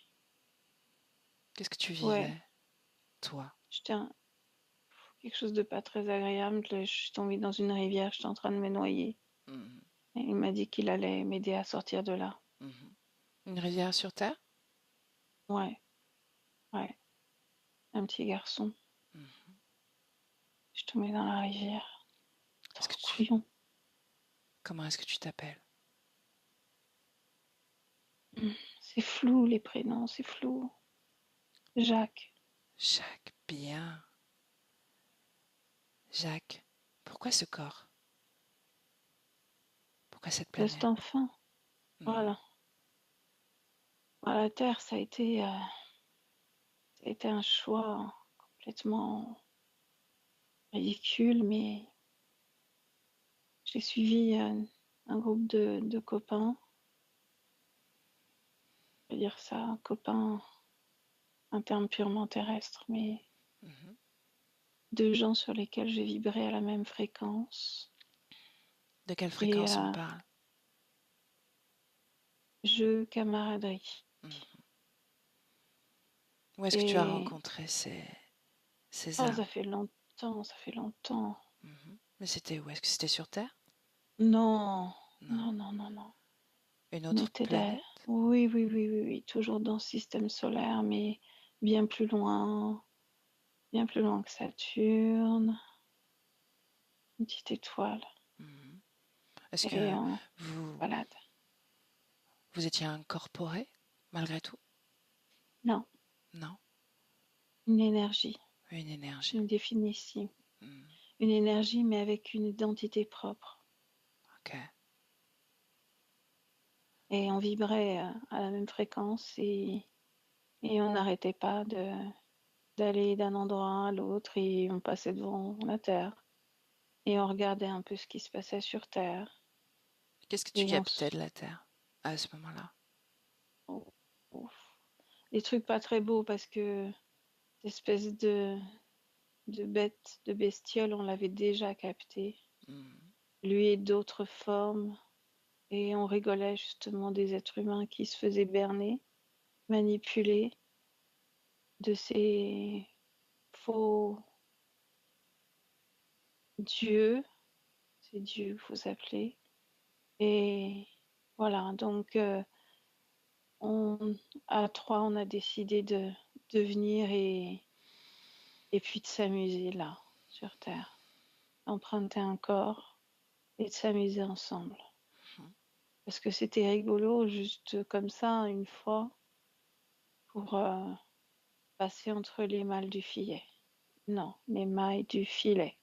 Qu'est-ce que tu ouais. vivais, toi? J'étais quelque chose de pas très agréable. Je suis tombée dans une rivière, j'étais en train de me noyer. Mhm. Et il m'a dit qu'il allait m'aider à sortir de là. Mhm. Une rivière sur Terre? Ouais, ouais, un petit garçon. Mhm. Je suis tombée dans la rivière. Est-ce que Trop tu... couillon. Comment est-ce que tu t'appelles? C'est flou les prénoms, c'est flou. Jacques, Jacques, bien. Jacques, pourquoi ce corps? Pourquoi cette cet planète? enfant. Mhm. Voilà. À la Terre, ça a été un choix complètement ridicule, mais j'ai suivi un groupe de copains. Je vais dire ça, copains, un terme purement terrestre, mais Mhm. de gens sur lesquels je vibrais à la même fréquence. De quelle Et fréquence on parle? jeu, camaraderie. Mhm. Où est-ce que tu as Et rencontré ces oh, âmes? ça fait longtemps. Mhm. Mais c'était où? Est-ce que c'était sur Terre? Non, non, Non. non, non, non. Une On autre était là. planète? Oui, oui, oui, oui, oui, toujours dans le système solaire, mais bien bien plus loin que Saturne, une petite étoile. Mhm. Est-ce Et que on vous, balade. vous étiez incorporé, malgré tout? Non, Non? une énergie, Une je énergie. me définis ici. Mhm. Une énergie, mais avec une identité propre. Ok. Et on vibrait à la même fréquence et on n'arrêtait pas d'aller d'un endroit à l'autre et on passait devant la Terre et on regardait un peu ce qui se passait sur Terre Qu'est-ce que tu et captais de la Terre à ce moment-là? oh, ouf. Des trucs pas très beaux parce que cette espèce de bête, de bestiole, on l'avait déjà capté. Hmm. Lui et d'autres formes. Et on rigolait justement des êtres humains qui se faisaient berner, manipuler de ces faux dieux. C'est Dieu, faut s'appeler. Et voilà, donc on, à trois, on a décidé de venir et puis de s'amuser là, sur Terre. Emprunter un corps et de s'amuser ensemble. Parce que c'était rigolo, juste comme ça, une fois, pour passer entre les malles du filet. Non, les mailles du filet.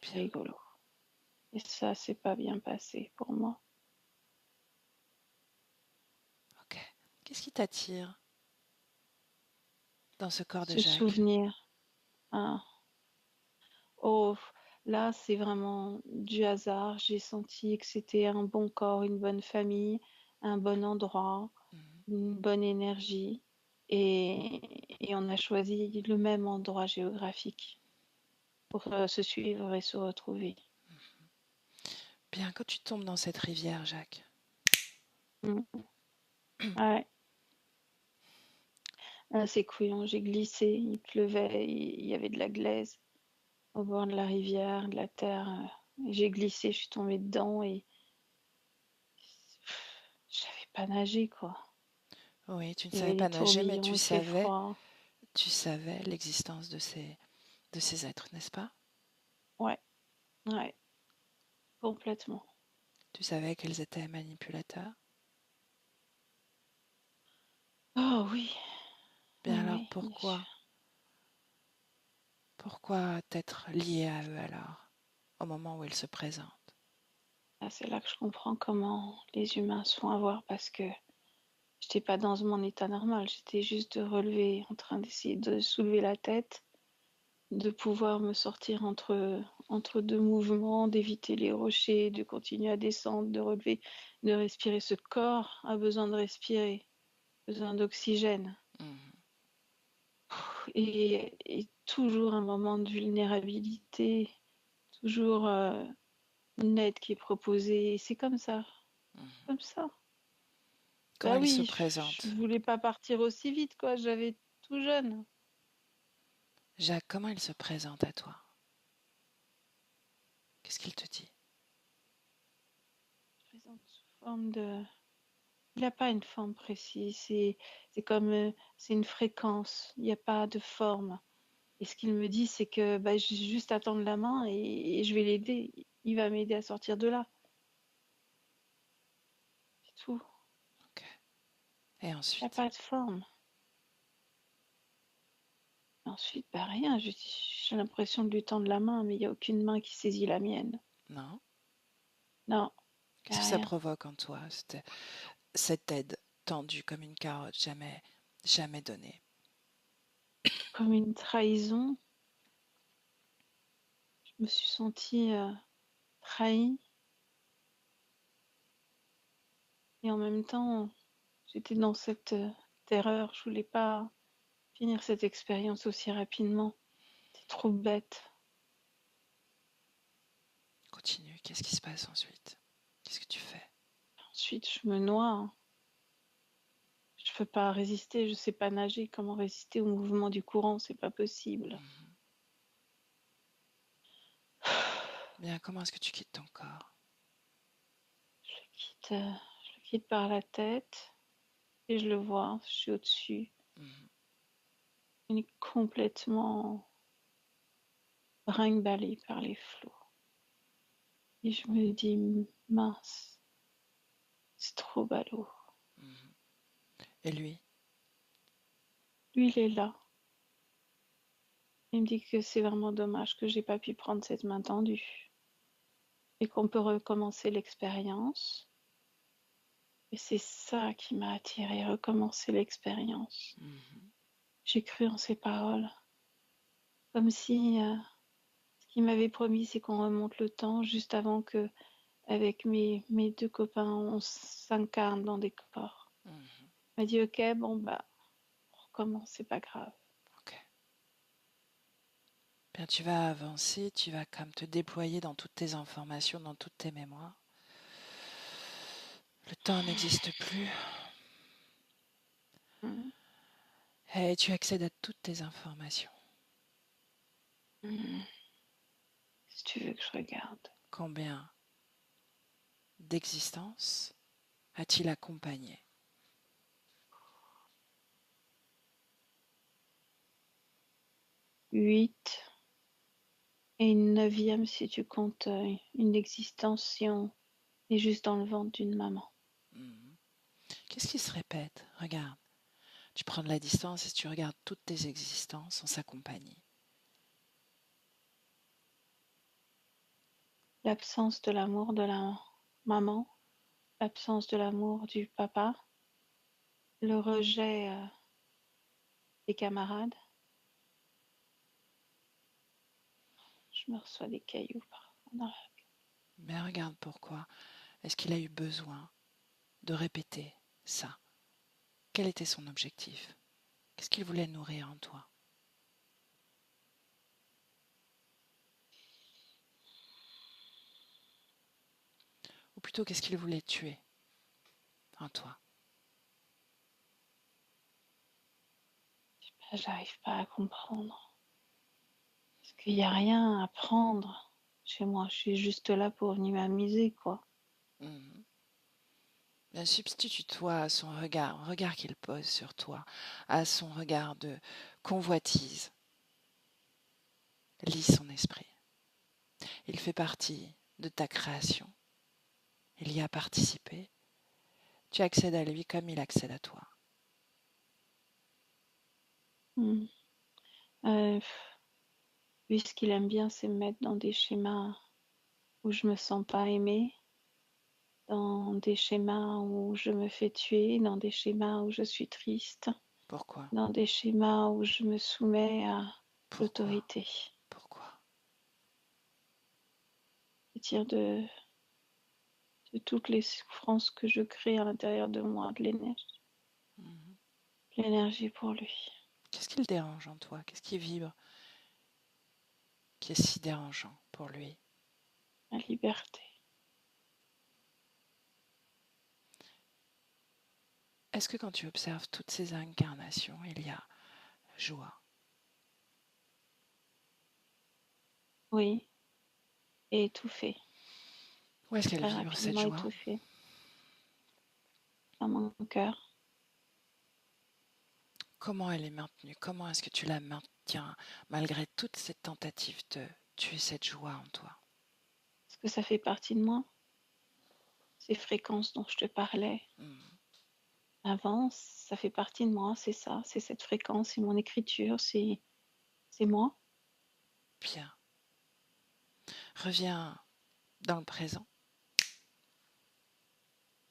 C'est Bien. rigolo. Et ça, c'est pas bien passé pour moi. Ok. Qu'est-ce qui t'attire dans ce corps de Ce Jacques? souvenir, hein. Oh, là, c'est vraiment du hasard. J'ai senti que c'était un bon corps, une bonne famille, un bon endroit, Mhm. une bonne énergie. Et on a choisi le même endroit géographique pour se suivre et se retrouver. Bien, quand tu tombes dans cette rivière, Jacques, Mm. Ouais, c'est couillon, j'ai glissé, il pleuvait, il y avait de la glaise au bord de la rivière, de la terre. J'ai glissé, je suis tombée dedans et je savais pas nager, quoi. oui, tu ne Il y savais avait pas des nager, mais tourbillons, il fait froid. tu savais l'existence de ces êtres, n'est-ce pas? Ouais, ouais, complètement. Tu savais qu'ils étaient manipulateurs. Oh oui, Bien oui, alors, oui, bien sûr. pourquoi t'être lié à eux alors, au moment où ils se présentent? Ah, c'est là que je comprends comment les humains se font avoir parce que j'étais pas dans mon état normal, j'étais juste de relever, en train d'essayer de soulever la tête, de pouvoir me sortir entre deux mouvements, d'éviter les rochers, de continuer à descendre, de relever, de respirer. Ce corps a besoin de respirer, besoin d'oxygène. Mhm. Et toujours un moment de vulnérabilité, toujours une aide qui est proposée. Et c'est comme ça, Mhm. comme ça. Comment Bah ils se oui, je présentent? voulais pas partir aussi vite, quoi. J'avais tout jeune. Jacques, comment ils se présentent à toi? Qu'est-ce qu'il te dit? Je présente sous forme de. Il n'a pas une forme précise. C'est comme, c'est une fréquence. Il n'y a pas de forme. Et ce qu'il me dit, c'est que bah, j'ai juste à tendre la main et je vais l'aider. Il va m'aider à sortir de là. C'est tout. Ok. Et Il n'y a ensuite? pas de forme. Ensuite, bah rien. J'ai l'impression de lui tendre la main, mais il n'y a aucune main qui saisit la mienne. Non? Non, il Qu'est-ce n'y a que ça rien. provoque en toi, cette aide tendue comme une carotte, jamais donnée? Comme une trahison. Je me suis sentie trahie. Et en même temps, j'étais dans cette terreur. Je voulais pas finir cette expérience aussi rapidement. C'était trop bête. Continue, qu'est-ce qui se passe ensuite? Qu'est-ce que tu fais? Ensuite, je me noie. Je peux pas résister. Je sais pas nager. Comment résister au mouvement du courant? C'est pas possible. Mhm. Bien, comment est-ce que tu quittes ton corps? Je le quitte par la tête et je le vois. Je suis au-dessus. Mhm. Il est complètement brinque-ballé par les flots. Et je me dis, mince, c'est trop ballot. Mhm. Et lui? Lui, il est là. Il me dit que c'est vraiment dommage que j'ai pas pu prendre cette main tendue. et qu'on peut recommencer l'expérience. Et c'est ça qui m'a attirée, recommencer l'expérience. Mhm. J'ai cru en ses paroles, comme si ce qu'il m'avait promis, c'est qu'on remonte le temps juste avant que, avec mes deux copains, on s'incarne dans des corps. Mhm. Il m'a dit, ok, bon, bah, on recommence, c'est pas grave. Ok. Bien, tu vas avancer, tu vas comme te déployer dans toutes tes informations, dans toutes tes mémoires. Le temps n'existe plus Mhm. et tu accèdes à toutes tes informations. Mhm. Si tu veux que je regarde. Combien d'existences a-t-il accompagné? 8 et une 9e si tu comptes une existence, si on est juste dans le ventre d'une maman. Mhm. Qu'est-ce qui se répète? Regarde, tu prends de la distance et tu regardes toutes tes existences en sa compagnie. L'absence de l'amour de la maman, l'absence de l'amour du papa, le rejet des camarades. Je me reçois des cailloux parfois. Mais regarde pourquoi. Est-ce qu'il a eu besoin de répéter ça? Quel était son objectif? Qu'est-ce qu'il voulait nourrir en toi? Ou plutôt, qu'est-ce qu'il voulait tuer en toi? J'arrive pas à comprendre. Parce qu'il n'y a rien à prendre chez moi. Je suis juste là pour venir m'amuser, quoi. Mhm. Bien, substitue-toi à son regard, un regard qu'il pose sur toi, à son regard de convoitise. Lis son esprit. Il fait partie de ta création. Il y a participé. Tu accèdes à lui comme il accède à toi. Hmm. Lui, ce qu'il aime bien, c'est me mettre dans des schémas où je me sens pas aimée, dans des schémas où je me fais tuer, dans des schémas où je suis triste, Pourquoi? dans des schémas où je me soumets à Pourquoi? l'autorité. Pourquoi? Je tire de toutes les souffrances que je crée à l'intérieur de moi, de Mhm. l'énergie pour lui. Qu'est-ce qui le dérange en toi? Qu'est-ce qui vibre, qui est si dérangeant pour lui? La liberté. Est-ce que quand tu observes toutes ces incarnations, il y a joie? Oui, et étouffé, Où est-ce qu'elle très vibre cette rapidement joie? étouffé dans mon cœur. Comment elle est maintenue? Comment est-ce que tu la maintiens malgré toutes ces tentatives de tuer cette joie en toi? Est-ce que ça fait partie de moi? Ces fréquences dont je te parlais Mhm. avant, ça fait partie de moi, c'est ça, c'est cette fréquence, c'est mon écriture, c'est moi. Bien. Reviens dans le présent.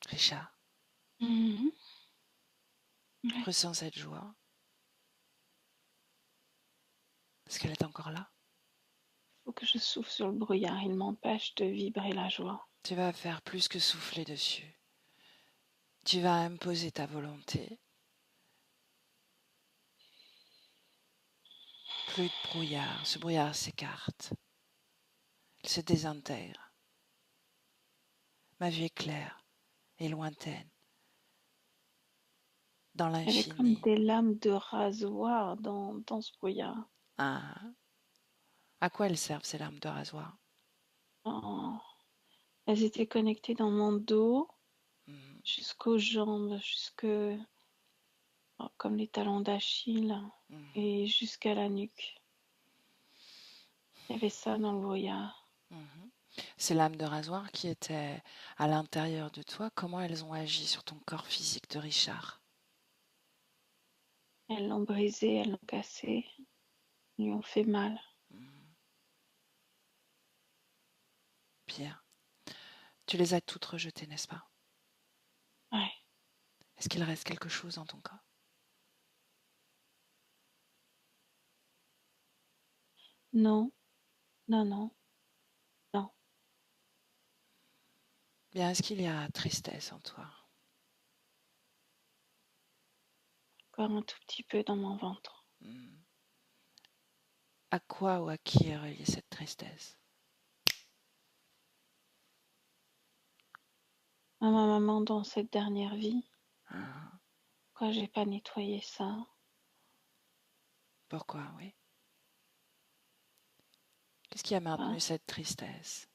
Richard, Mhm. Ouais. ressens cette joie. Est-ce qu'elle est encore là? Faut que je souffle sur le brouillard, il m'empêche de vibrer la joie. Tu vas faire plus que souffler dessus. Tu vas imposer ta volonté. Plus de brouillard. Ce brouillard s'écarte. Il se désintègre. Ma vue est claire et lointaine, dans Il y avait comme l'infini. des lames de rasoir dans ce brouillard. Ah, à quoi elles servent ces lames de rasoir? Oh. Elles étaient connectées dans mon dos, Mhm, jusqu'aux jambes, comme les talons d'Achille, mhm, et jusqu'à la nuque. Il y avait ça dans le brouillard. mhm. Ces lames de rasoir qui étaient à l'intérieur de toi, comment elles ont agi sur ton corps physique de Richard? Elles l'ont brisé, elles l'ont cassé, elles lui ont fait mal. Mhm. Bien. Tu les as toutes rejetées, n'est-ce pas? Ouais. Est-ce qu'il reste quelque chose dans ton corps? Non, non, non, non. Bien, est-ce qu'il y a tristesse en toi? Encore un tout petit peu dans mon ventre. Hmm. À quoi ou à qui est reliée cette tristesse? À ma maman dans cette dernière vie, Hein? pourquoi j'ai pas nettoyé ça? Pourquoi, oui? Qu'est-ce qui a maintenu Hein. cette tristesse?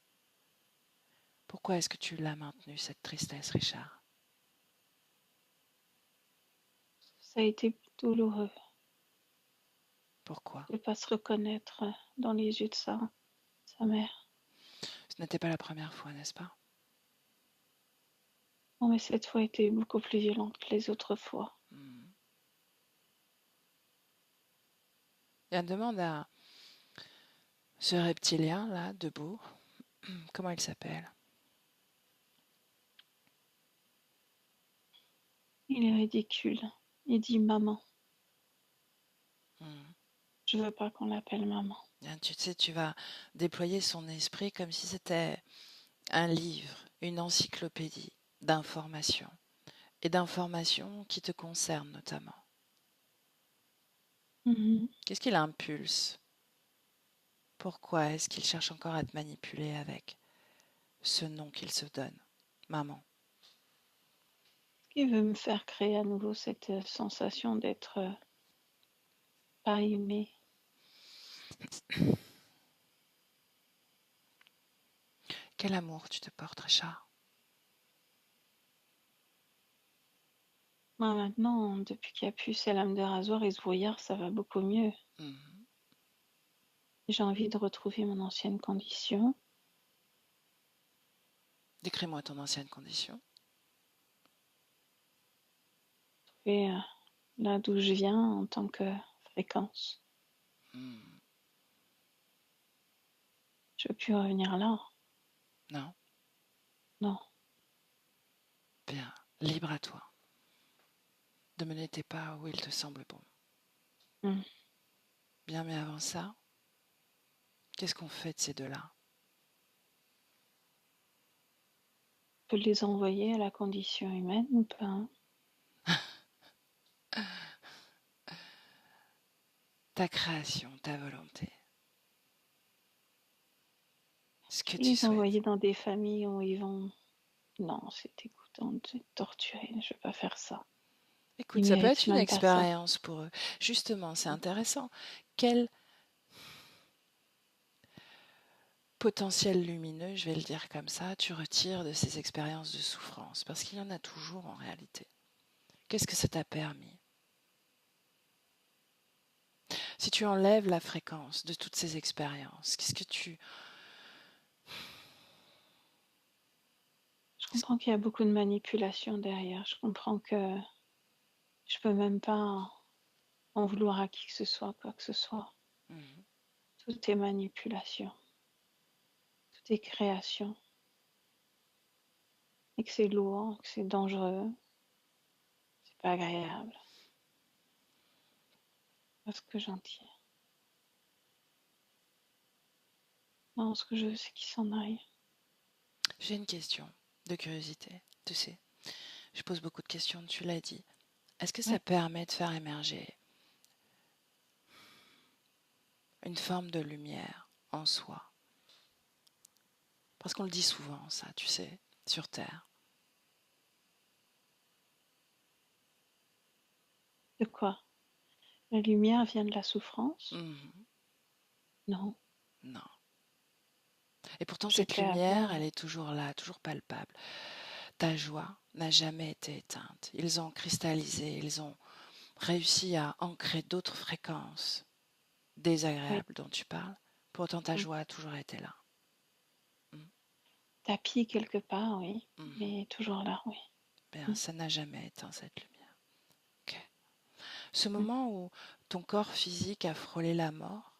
Pourquoi est-ce que tu l'as maintenue, cette tristesse, Richard? Ça a été douloureux Pourquoi? de pas se reconnaître dans les yeux de sa mère. Ce n'était pas la première fois, n'est-ce pas? Non, mais cette fois était beaucoup plus violente que les autres fois. Hmm. Bien, demande à ce reptilien là, debout, comment il s'appelle? Il est ridicule. Il dit maman. Hmm. Je veux pas qu'on l'appelle maman. Bien, tu sais, tu vas déployer son esprit comme si c'était un livre, une encyclopédie d'informations et d'informations qui te concernent notamment. Mhm. Qu'est-ce qu'il impulse? Pourquoi est-ce qu'il cherche encore à te manipuler avec ce nom qu'il se donne, maman? Il veut me faire créer à nouveau cette sensation d'être pas aimée. Quel amour tu te portes, Richard? Moi maintenant, depuis qu'il n'y a plus ces lames de rasoir et ce brouillard, ça va beaucoup mieux. Mhm. J'ai envie de retrouver mon ancienne condition. Décris-moi ton ancienne condition. Et là d'où je viens en tant que fréquence. Hmm. Je veux plus revenir là. Non? Non. Bien, libre à toi de mener tes pas où il te semble bon. Mm. Bien, mais avant ça, qu'est-ce qu'on fait de ces deux-là? Je peux les envoyer à la condition humaine ou pas, hein. Ta création, ta volonté, ce que Je peux tu les envoyer souhaites. dans des familles où ils vont. Non, c'est dégoûtant de être torturé. Je veux pas faire ça. Ils Écoute, ça peut méritent être une même pas ça. expérience pour eux. Justement, c'est intéressant. Quel potentiel lumineux, je vais le dire comme ça, tu retires de ces expériences de souffrance? Parce qu'il y en a toujours en réalité. Qu'est-ce que ça t'a permis? Si tu enlèves la fréquence de toutes ces expériences, qu'est-ce que tu... Je comprends qu'il y a beaucoup de manipulation derrière. Je comprends que je peux même pas en vouloir à qui que ce soit, quoi que ce soit. Mhm. Tout est manipulation. Tout est création. Et que c'est lourd, que c'est dangereux. C'est pas agréable. Parce que j'en tire. Non, ce que je veux, c'est qu'il s'en aille. J'ai une question de curiosité. Tu sais, je pose beaucoup de questions, tu l'as dit. Est-ce que ça Ouais. permet de faire émerger une forme de lumière en soi? Parce qu'on le dit souvent, ça, tu sais, sur Terre. De quoi? La lumière vient de la souffrance? Mhm. Non. Non. Et pourtant, Je cette peux lumière, avoir. elle est toujours là, toujours palpable. Ta joie n'a jamais été éteinte. Ils ont cristallisé, ils ont réussi à ancrer d'autres fréquences Oui. désagréables dont tu parles. Pourtant, ta Mm. joie a toujours été là. Mm. Tapis quelque part, oui. Mhm. Mais toujours là, oui. Bien, Mm. ça n'a jamais éteint cette lumière. Ok. Ce Mm. moment où ton corps physique a frôlé la mort,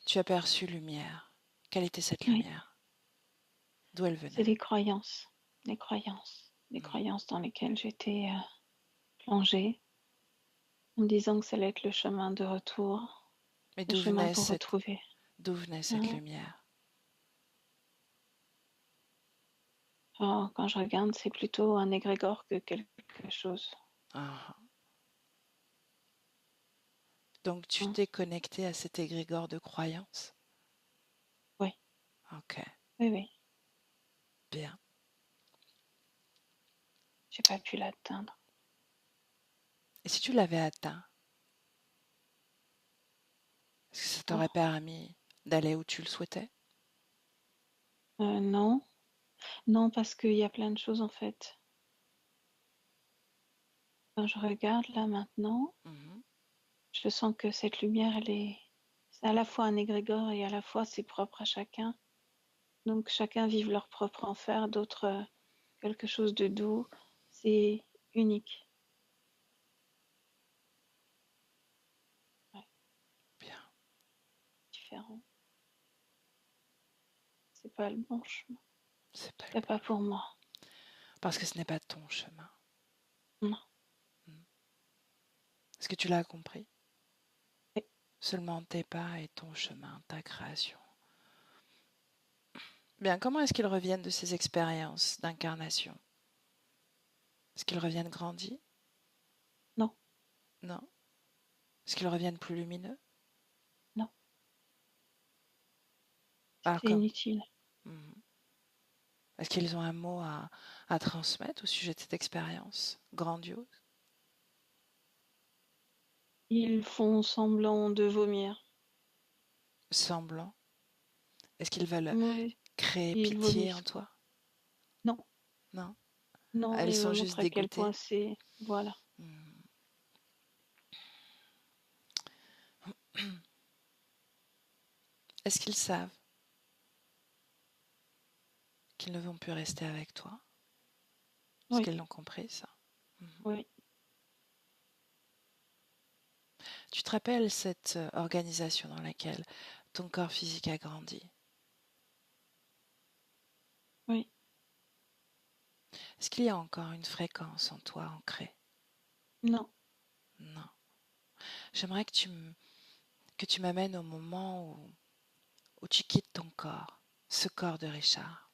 tu as perçu lumière. Quelle était cette Oui. lumière? D'où elle C'est venait? les croyances, les Mhm. croyances dans lesquelles j'étais plongée, en me disant que ça allait être le chemin de retour, Mais le chemin pour retrouver. d'où venait cette Hein. lumière? Alors, quand je regarde, c'est plutôt un égrégore que quelque chose. Ah. Donc tu Hein. t'es connecté à cet égrégore de croyance? Oui, Ok, oui, oui. bien. J'ai pas pu l'atteindre. Et si tu l'avais atteint, est-ce que ça Oh, t'aurait permis d'aller où tu le souhaitais? non, non, parce qu'il y a plein de choses en fait. Quand je regarde là maintenant, Mhm. je sens que cette lumière, c'est à la fois un égrégore et à la fois c'est propre à chacun. Donc chacun vive leur propre enfer, d'autres quelque chose de doux. C'est unique. Ouais, Bien, différent. C'est pas le bon chemin. En c'est pas tout le cas, bon pas pour chemin. moi. Parce que ce n'est pas ton chemin. Non. Mhm. Est-ce que tu l'as compris? Oui. Seulement tes pas et ton chemin, ta création. Bien, comment est-ce qu'ils reviennent de ces expériences d'incarnation? Est-ce qu'ils reviennent grandis? Non, Non. Est-ce qu'ils reviennent plus lumineux? non. Alors C'était comme. inutile. Mhm. Est-ce qu'ils ont un mot à transmettre au sujet de cette expérience grandiose? Ils font semblant de vomir. Semblant? Est-ce qu'ils veulent Oui, créer ils pitié en vomissent. toi? Non, Non. non, Elles ils me sont juste montrent à quel point dégoûtées. c'est. Voilà. Mhm. Est-ce qu'ils savent qu'ils ne vont plus rester avec toi? Est-ce Oui, qu'ils l'ont compris, ça? Mhm. oui, Tu te rappelles cette organisation dans laquelle ton corps physique a grandi? oui. Est-ce qu'il y a encore une fréquence en toi ancrée? Non. Non. J'aimerais que tu m'amènes au moment où tu quittes ton corps, ce corps de Richard,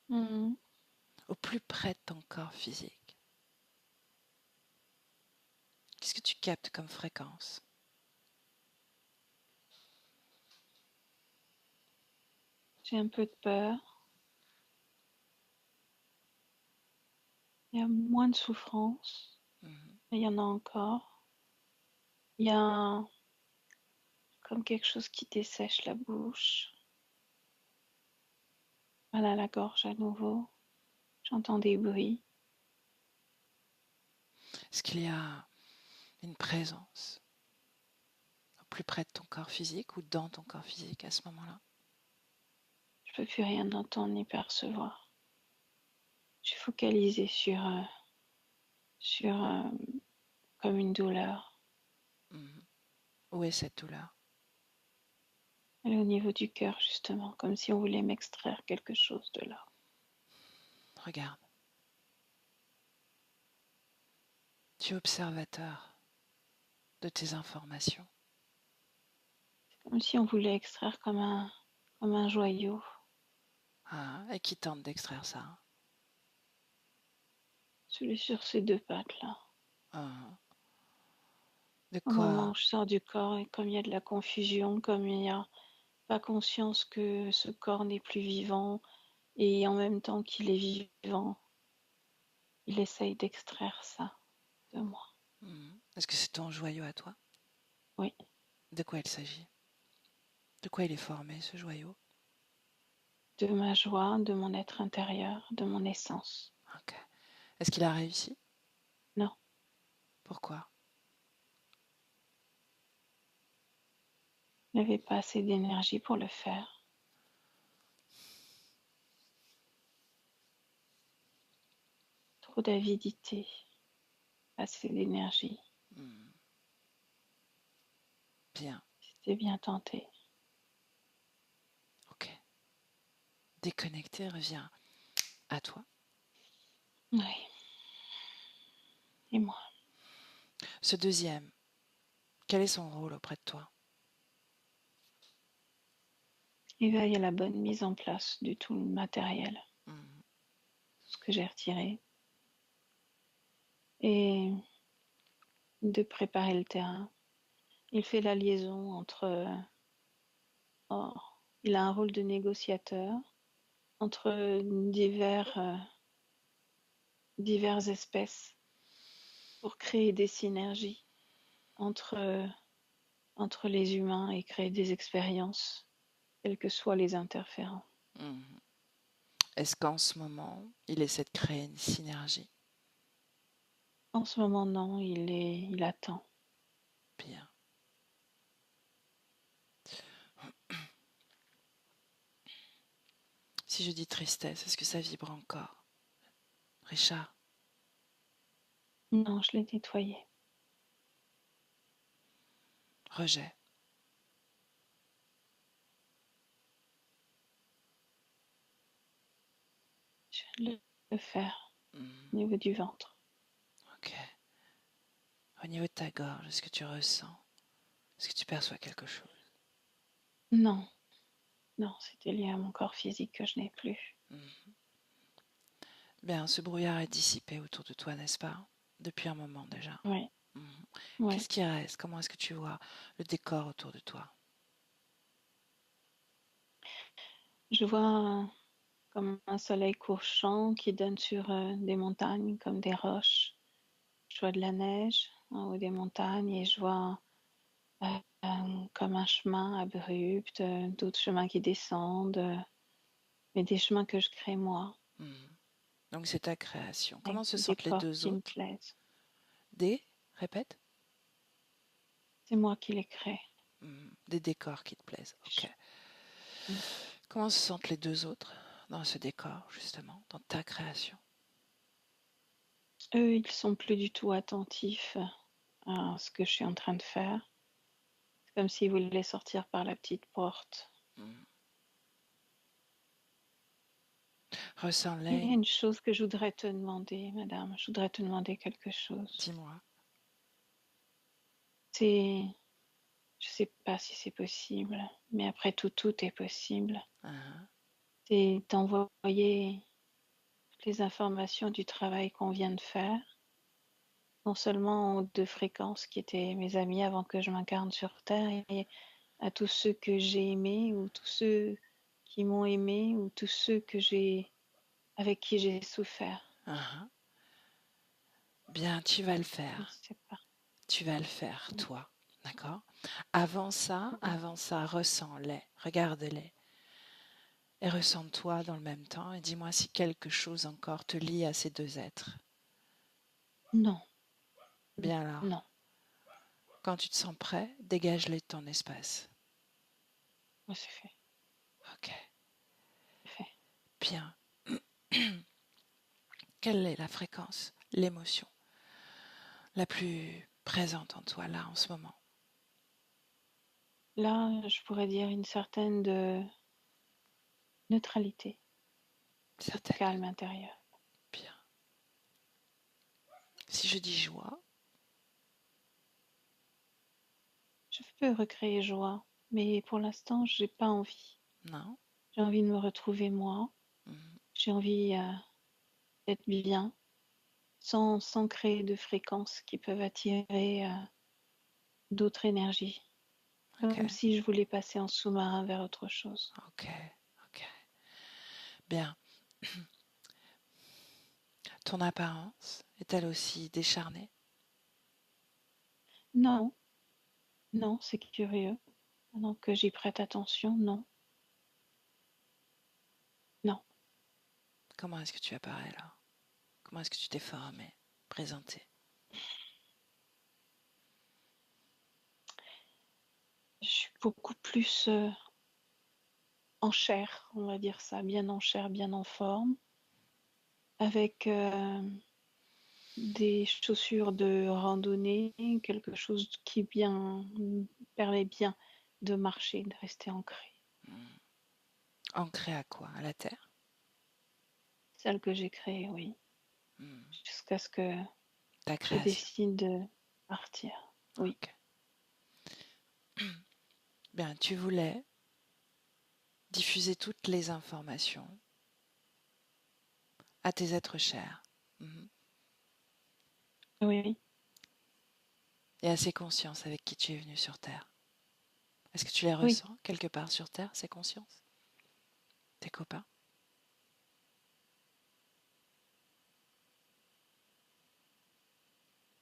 Mhm. au plus près de ton corps physique. Qu'est-ce que tu captes comme fréquence? J'ai un peu de peur. Il y a moins de souffrance, Mhm. mais il y en a encore. Il y a comme quelque chose qui dessèche la bouche. Mal à la gorge à nouveau. J'entends des bruits. Est-ce qu'il y a une présence au plus près de ton corps physique ou dans ton corps physique à ce moment-là? Je peux plus rien entendre ni percevoir. Je suis focalisée sur comme une douleur. Mhm. Où est cette douleur? Elle est au niveau du cœur, justement, comme si on voulait m'extraire quelque chose de là. Regarde, tu es observateur de tes informations. Comme si on voulait extraire comme un joyau. Ah, et qui tente d'extraire ça? Celui sur ces deux pattes-là. Ah, de Au moment quoi? où je sors du corps, et comme il y a de la confusion, comme il n'y a pas conscience que ce corps n'est plus vivant, et en même temps qu'il est vivant, il essaye d'extraire ça de moi. Mhm. Est-ce que c'est ton joyau à toi? Oui, De quoi il s'agit? De quoi il est formé, ce joyau? de ma joie, de mon être intérieur, de mon essence. Ok. Est-ce qu'il a réussi? Non, Pourquoi? je n'avais pas assez d'énergie pour le faire. Trop d'avidité, pas assez d'énergie. Hmm. Bien. C'était bien tenté. déconnecter, reviens à toi. Oui. Et moi. Ce deuxième, quel est son rôle auprès de toi? Il veille à la bonne mise en place du tout le matériel, Mhm. ce que j'ai retiré, et de préparer le terrain. Il fait la liaison entre... oh, il a un rôle de négociateur entre diverses espèces pour créer des synergies entre, entre les humains et créer des expériences, quels que soient les interférents. Mhm. Est-ce qu'en ce moment, il essaie de créer une synergie? En ce moment, non, il attend. Bien. Si je dis tristesse, est-ce que ça vibre encore? Richard, Non, je l'ai nettoyé. rejet. Je viens de le faire Mhm. au niveau du ventre. Ok. Au niveau de ta gorge, est-ce que tu ressens? Est-ce que tu perçois quelque chose? Non, non, c'était lié à mon corps physique que je n'ai plus. Mhm. Bien, ce brouillard est dissipé autour de toi, n'est-ce pas? Depuis un moment déjà. Oui, Mhm. oui. Qu'est-ce qui reste? Comment est-ce que tu vois le décor autour de toi? Je vois comme un soleil couchant qui donne sur des montagnes comme des roches. Je vois de la neige en haut des montagnes et je vois comme un chemin abrupt, d'autres chemins qui descendent, mais des chemins que je crée moi, Mhm. Donc c'est ta création. avec Comment se des sentent les portes deux qui me autres? plaisent. Répète? C'est moi qui les crée. Des décors qui te plaisent. Ok. Mm. Comment se sentent les deux autres dans ce décor, justement, dans ta création? Eux, ils sont plus du tout attentifs à ce que je suis en train de faire. C'est comme s'ils voulaient sortir par la petite porte. Mhm. Il y a Ressens-les. une chose que je voudrais te demander, madame. Je voudrais te demander quelque chose. Dis-moi. C'est, je sais pas si c'est possible, mais après tout, tout est possible. Hein, C'est d'envoyer toutes les informations du travail qu'on vient de faire, non seulement aux deux fréquences qui étaient mes amis avant que je m'incarne sur Terre, et à tous ceux que j'ai aimés, ou tous ceux qui m'ont aimé, ou tous ceux avec qui j'ai souffert. hein. Bien, tu vas le Je ne faire. sais pas. Tu vas le faire, Mm. toi. D'accord? Avant ça, ressens-les, regarde-les. Et ressens-toi dans le même temps et dis-moi si quelque chose encore te lie à ces deux êtres. Non, Bien alors, non, quand tu te sens prêt, dégage-les de ton espace. c'est fait, Ok, c'est fait. bien. Quelle est la fréquence, l'émotion la plus présente en toi là en ce moment? Là, je pourrais dire une certaine de neutralité, de Certaines. calme intérieur. Bien. Si je dis joie, Je peux recréer joie, mais pour l'instant, j'ai pas envie. non. J'ai envie de me retrouver moi. Mhm. J'ai envie d'être bien, sans créer de fréquences qui peuvent attirer d'autres énergies. Ok, Comme si je voulais passer en sous-marin vers autre chose. ok, ok. Bien. Ton apparence est-elle aussi décharnée? Non, non, c'est curieux. Maintenant que j'y prête attention, non, non. Comment est-ce que tu apparais là? Comment est-ce que tu t'es formé, présenté? Je suis beaucoup plus en chair, on va dire ça, bien en chair, bien en forme, avec des chaussures de randonnée, quelque chose qui permet bien de marcher, de rester ancré. Hmm. Ancrée à quoi? À la terre? Celle que j'ai créée, oui, Hmm. jusqu'à ce que Ta je création. décide de partir. Oui, Ok. Bien, tu voulais diffuser toutes les informations à tes êtres chers. Mhm. oui, oui, Et à ces consciences avec qui tu es venu sur Terre. Est-ce que tu les oui. ressens quelque part sur Terre, ces consciences? Tes copains?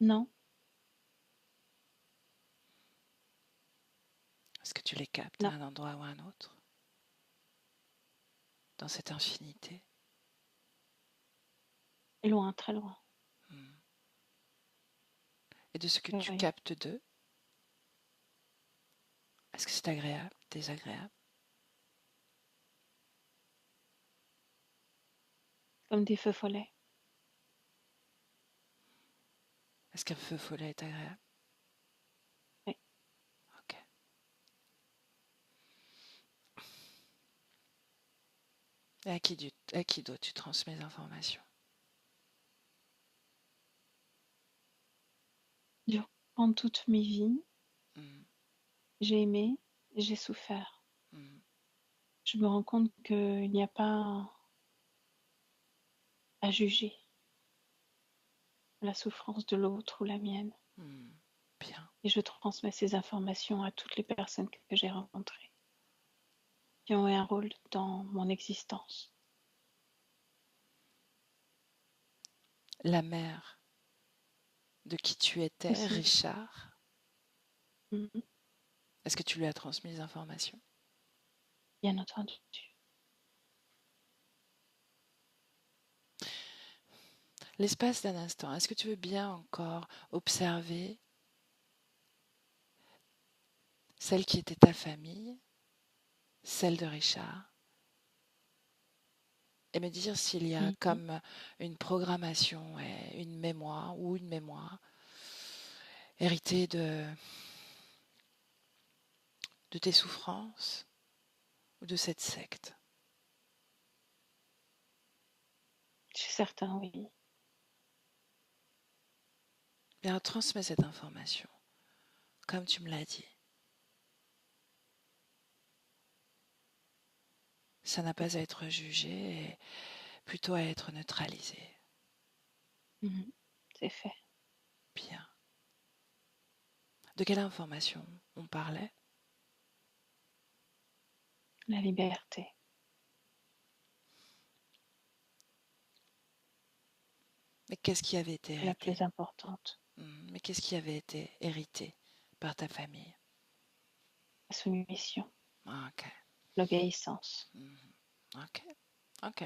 Non, Est-ce que tu les captes à non, un endroit ou à un autre? Dans cette infinité? loin, très loin. Hmm. Et de ce que Oui, tu oui. captes d'eux, est-ce que c'est agréable, désagréable? Comme des feux follets. Est-ce qu'un feu follet est agréable? Oui. Ok. Et à qui d'autre tu transmets l'information? Durant toute mes vies, Hmm. j'ai aimé, j'ai souffert. Hmm. Je me rends compte qu'il n'y a pas à juger la souffrance de l'autre ou la mienne. Hmm. Bien. Et je transmets ces informations à toutes les personnes que j'ai rencontrées, qui ont eu un rôle dans mon existence. La mère de qui tu étais, Aussi. Richard, Mhm. est-ce que tu lui as transmis les informations? Bien entendu. L'espace d'un instant, est-ce que tu veux bien encore observer celle qui était ta famille, celle de Richard, et me dire s'il y a Mhm. comme une programmation et une mémoire héritée de tes souffrances ou de cette secte? Je suis certain, oui. Bien, transmets cette information, comme tu me l'as dit. Ça n'a pas à être jugé, et plutôt à être neutralisé. Mhm. C'est fait. Bien. De quelle information on parlait? La liberté Mais qu'est-ce qui avait été est la hérité? plus importante. Mais qu'est-ce qui avait été hérité par ta famille? La soumission, Ah, ok. l'obéissance. Mhm. Ok. Ok.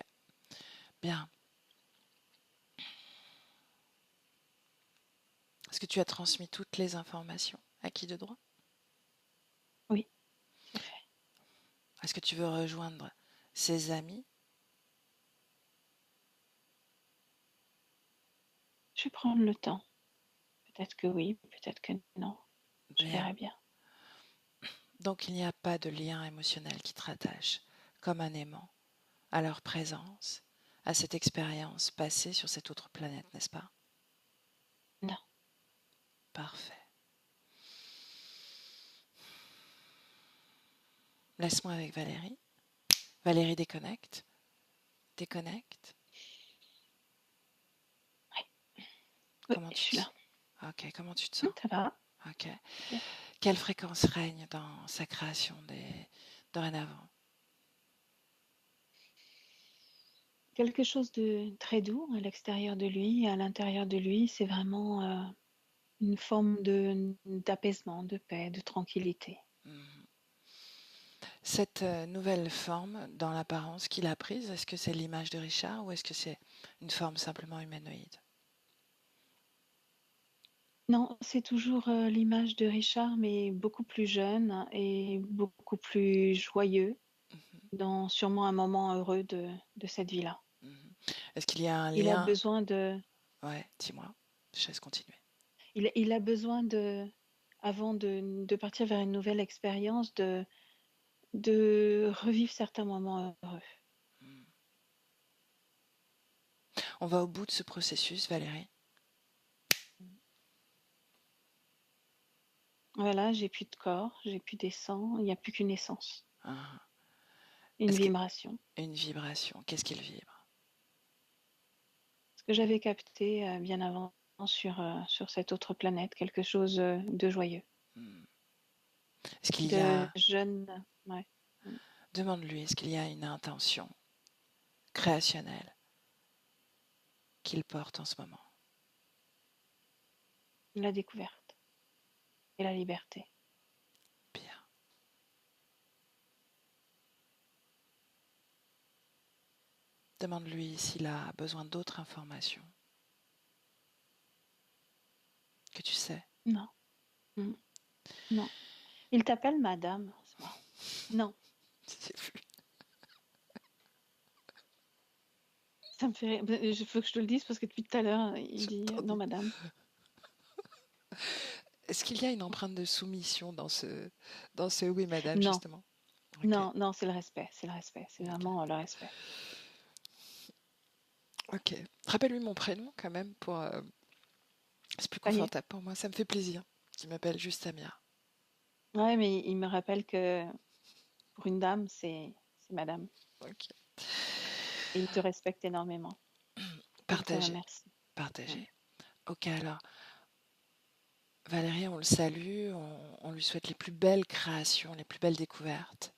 Bien. Est-ce que tu as transmis toutes les informations? À qui de droit? Oui, c'est fait. Est-ce que tu veux rejoindre ses amis? Je vais prendre le temps. Peut-être que oui, peut-être que non. Je Bien. verrai bien. Donc il n'y a pas de lien émotionnel qui te rattache, comme un aimant, à leur présence, à cette expérience passée sur cette autre planète, n'est-ce pas? Non. Parfait. Laisse-moi avec Valérie. Valérie déconnecte. Déconnecte. Oui, oui, Comment je tu suis te... là. Ok, comment tu te sens? Ça va. Ok. Bien. Quelle fréquence règne dans sa création dorénavant? Quelque chose de très doux à l'extérieur de lui et à l'intérieur de lui, c'est vraiment une forme d'apaisement, de paix, de tranquillité. Mhm. Cette nouvelle forme, dans l'apparence qu'il a prise, est-ce que c'est l'image de Richard ou est-ce que c'est une forme simplement humanoïde? Non, c'est toujours l'image de Richard, mais beaucoup plus jeune et beaucoup plus joyeux, Mhm, dans sûrement un moment heureux de cette vie-là. mhm. Est-ce qu'il y a un Il a lien? besoin de, Ouais, dis-moi, je laisse continuer. il a besoin de, avant de partir vers une nouvelle expérience, de revivre certains moments heureux. Hmm. On va au bout de ce processus, Valérie. Voilà, j'ai plus de corps, j'ai plus d'essence, il n'y a plus qu'une essence, Hein. une Est-ce que vibration. une vibration, qu'est-ce qu'il vibre? Ce que j'avais capté bien avant sur cette autre planète, quelque chose de joyeux, Hmm. Est-ce qu'il y de a, jeune. Ouais. demande-lui, est-ce qu'il y a une intention créationnelle qu'il porte en ce moment? La découverte et la liberté. Bien. Demande-lui s'il a besoin d'autres informations que tu sais. Non, mm, non. Il t'appelle madame, c'est marrant. Non, C'est plus. ça me fait rire. Il faut que je te le dise parce que depuis tout à l'heure, il J'ai dit non, entendu. madame. Est-ce qu'il y a une empreinte de soumission dans ce oui, madame, Non, justement? Ok, non, non, c'est le respect, c'est le respect, c'est ok, vraiment le respect. ok. Rappelle-lui mon prénom quand même pour. C'est plus Ça y est. confortable pour moi. Ça me fait plaisir qu'il m'appelle juste Samia. Ouais, mais il me rappelle que pour une dame, c'est madame. Ok. Et il te respecte énormément. Et il te Partagez, remercie. Mm. partagez. Ok, alors Valérie, on le salue, on lui souhaite les plus belles créations, les plus belles découvertes.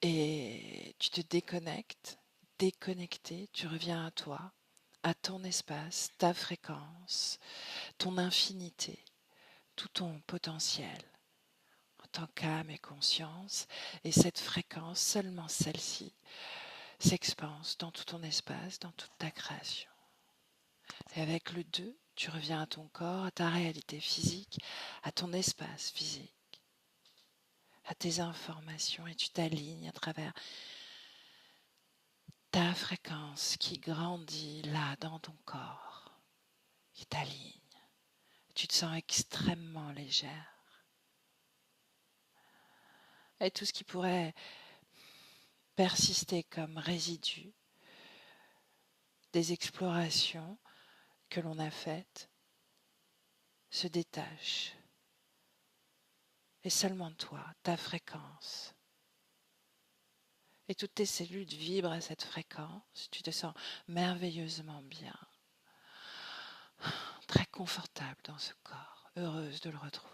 Et tu te déconnectes, déconnecté, tu reviens à toi, à ton espace, ta fréquence, ton infinité, tout ton potentiel en tant qu'âme et conscience. Et cette fréquence, seulement celle-ci, s'expanse dans tout ton espace, dans toute ta création. Et avec le 2, tu reviens à ton corps, à ta réalité physique, à ton espace physique, à tes informations et tu t'alignes à travers ta fréquence qui grandit là dans ton corps, qui t'aligne. Tu te sens extrêmement légère. Et tout ce qui pourrait persister comme résidu des explorations que l'on a faites se détache. Et seulement toi, ta fréquence. Et toutes tes cellules vibrent à cette fréquence. Tu te sens merveilleusement bien, très confortable dans ce corps, heureuse de le retrouver.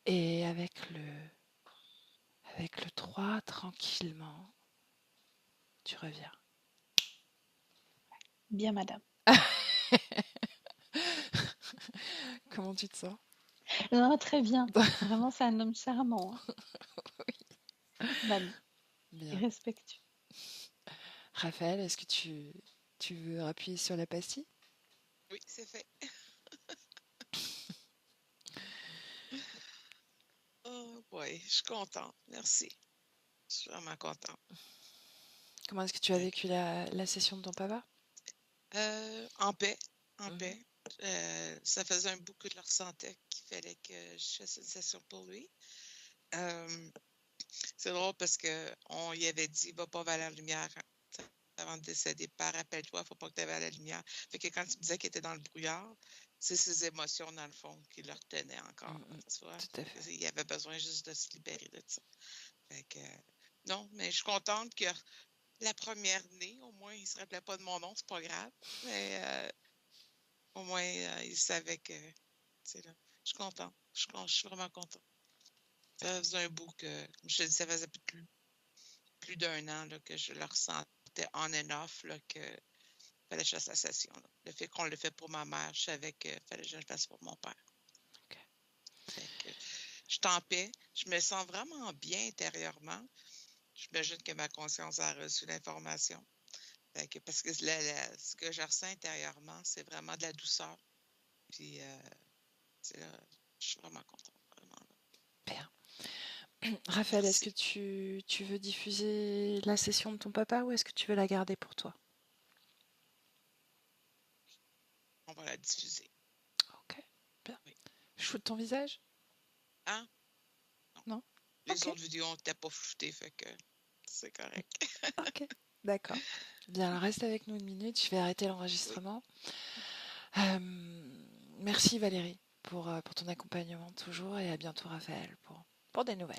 Et avec le 3, tranquillement, tu reviens. Bien, madame. Comment tu te sens? Non, très bien. Vraiment, c'est un homme charmant, hein. Madame, et Bien. respectueux. Raphaël, est-ce que tu veux appuyer sur la pastille? Oui, c'est fait. Oh boy, je suis contente. Merci. Je suis vraiment contente. Comment est-ce que tu as vécu la session de ton papa? En paix, en Mhm. paix. Ça faisait un bout que je le ressentais qu'il fallait que je fasse une session pour lui. Euh, c'est drôle parce que on y avait dit, va pas vers la lumière avant de décéder. Père, rappelle-toi, faut pas que tu ailles à la lumière. Fait que quand il me disait qu'il était dans le brouillard, c'est ses émotions, dans le fond, qui le retenaient encore. Mhm. Tu vois? Tout à fait. Il avait besoin juste de se libérer de ça. Fait que, non, mais je suis contente que la première née, au moins, il ne se rappelait pas de mon nom, c'est pas grave. Mais au moins, il savait que, là, je suis contente. Je suis vraiment contente. Ça faisait un bout que, comme je te dis, ça faisait plus d'un an là, que je le ressentais on and off, là, que fallait que je fasse la session. Là. Le fait qu'on le fait pour ma mère, je savais qu'il fallait que je le fasse pour mon père. Ok. Fait que je suis en paix. Je me sens vraiment bien intérieurement. J'imagine que ma conscience a reçu l'information. Fait que, parce que ce que je ressens intérieurement, c'est vraiment de la douceur. Puis, là, je suis vraiment contente. Vraiment, là. Bien. Raphaël, est-ce que Merci. tu veux diffuser la session de ton papa ou est-ce que tu veux la garder pour toi? On va la diffuser. Ok, bien. Oui. Je fous de ton visage? Hein? Non? Les Ok, autres vidéos n'étaient pas floutées, fait que c'est correct. ok, d'accord. Bien, reste avec nous une minute, je vais arrêter Oui. l'enregistrement. Euh, Merci Valérie pour ton accompagnement toujours et à bientôt Raphaël pour des nouvelles.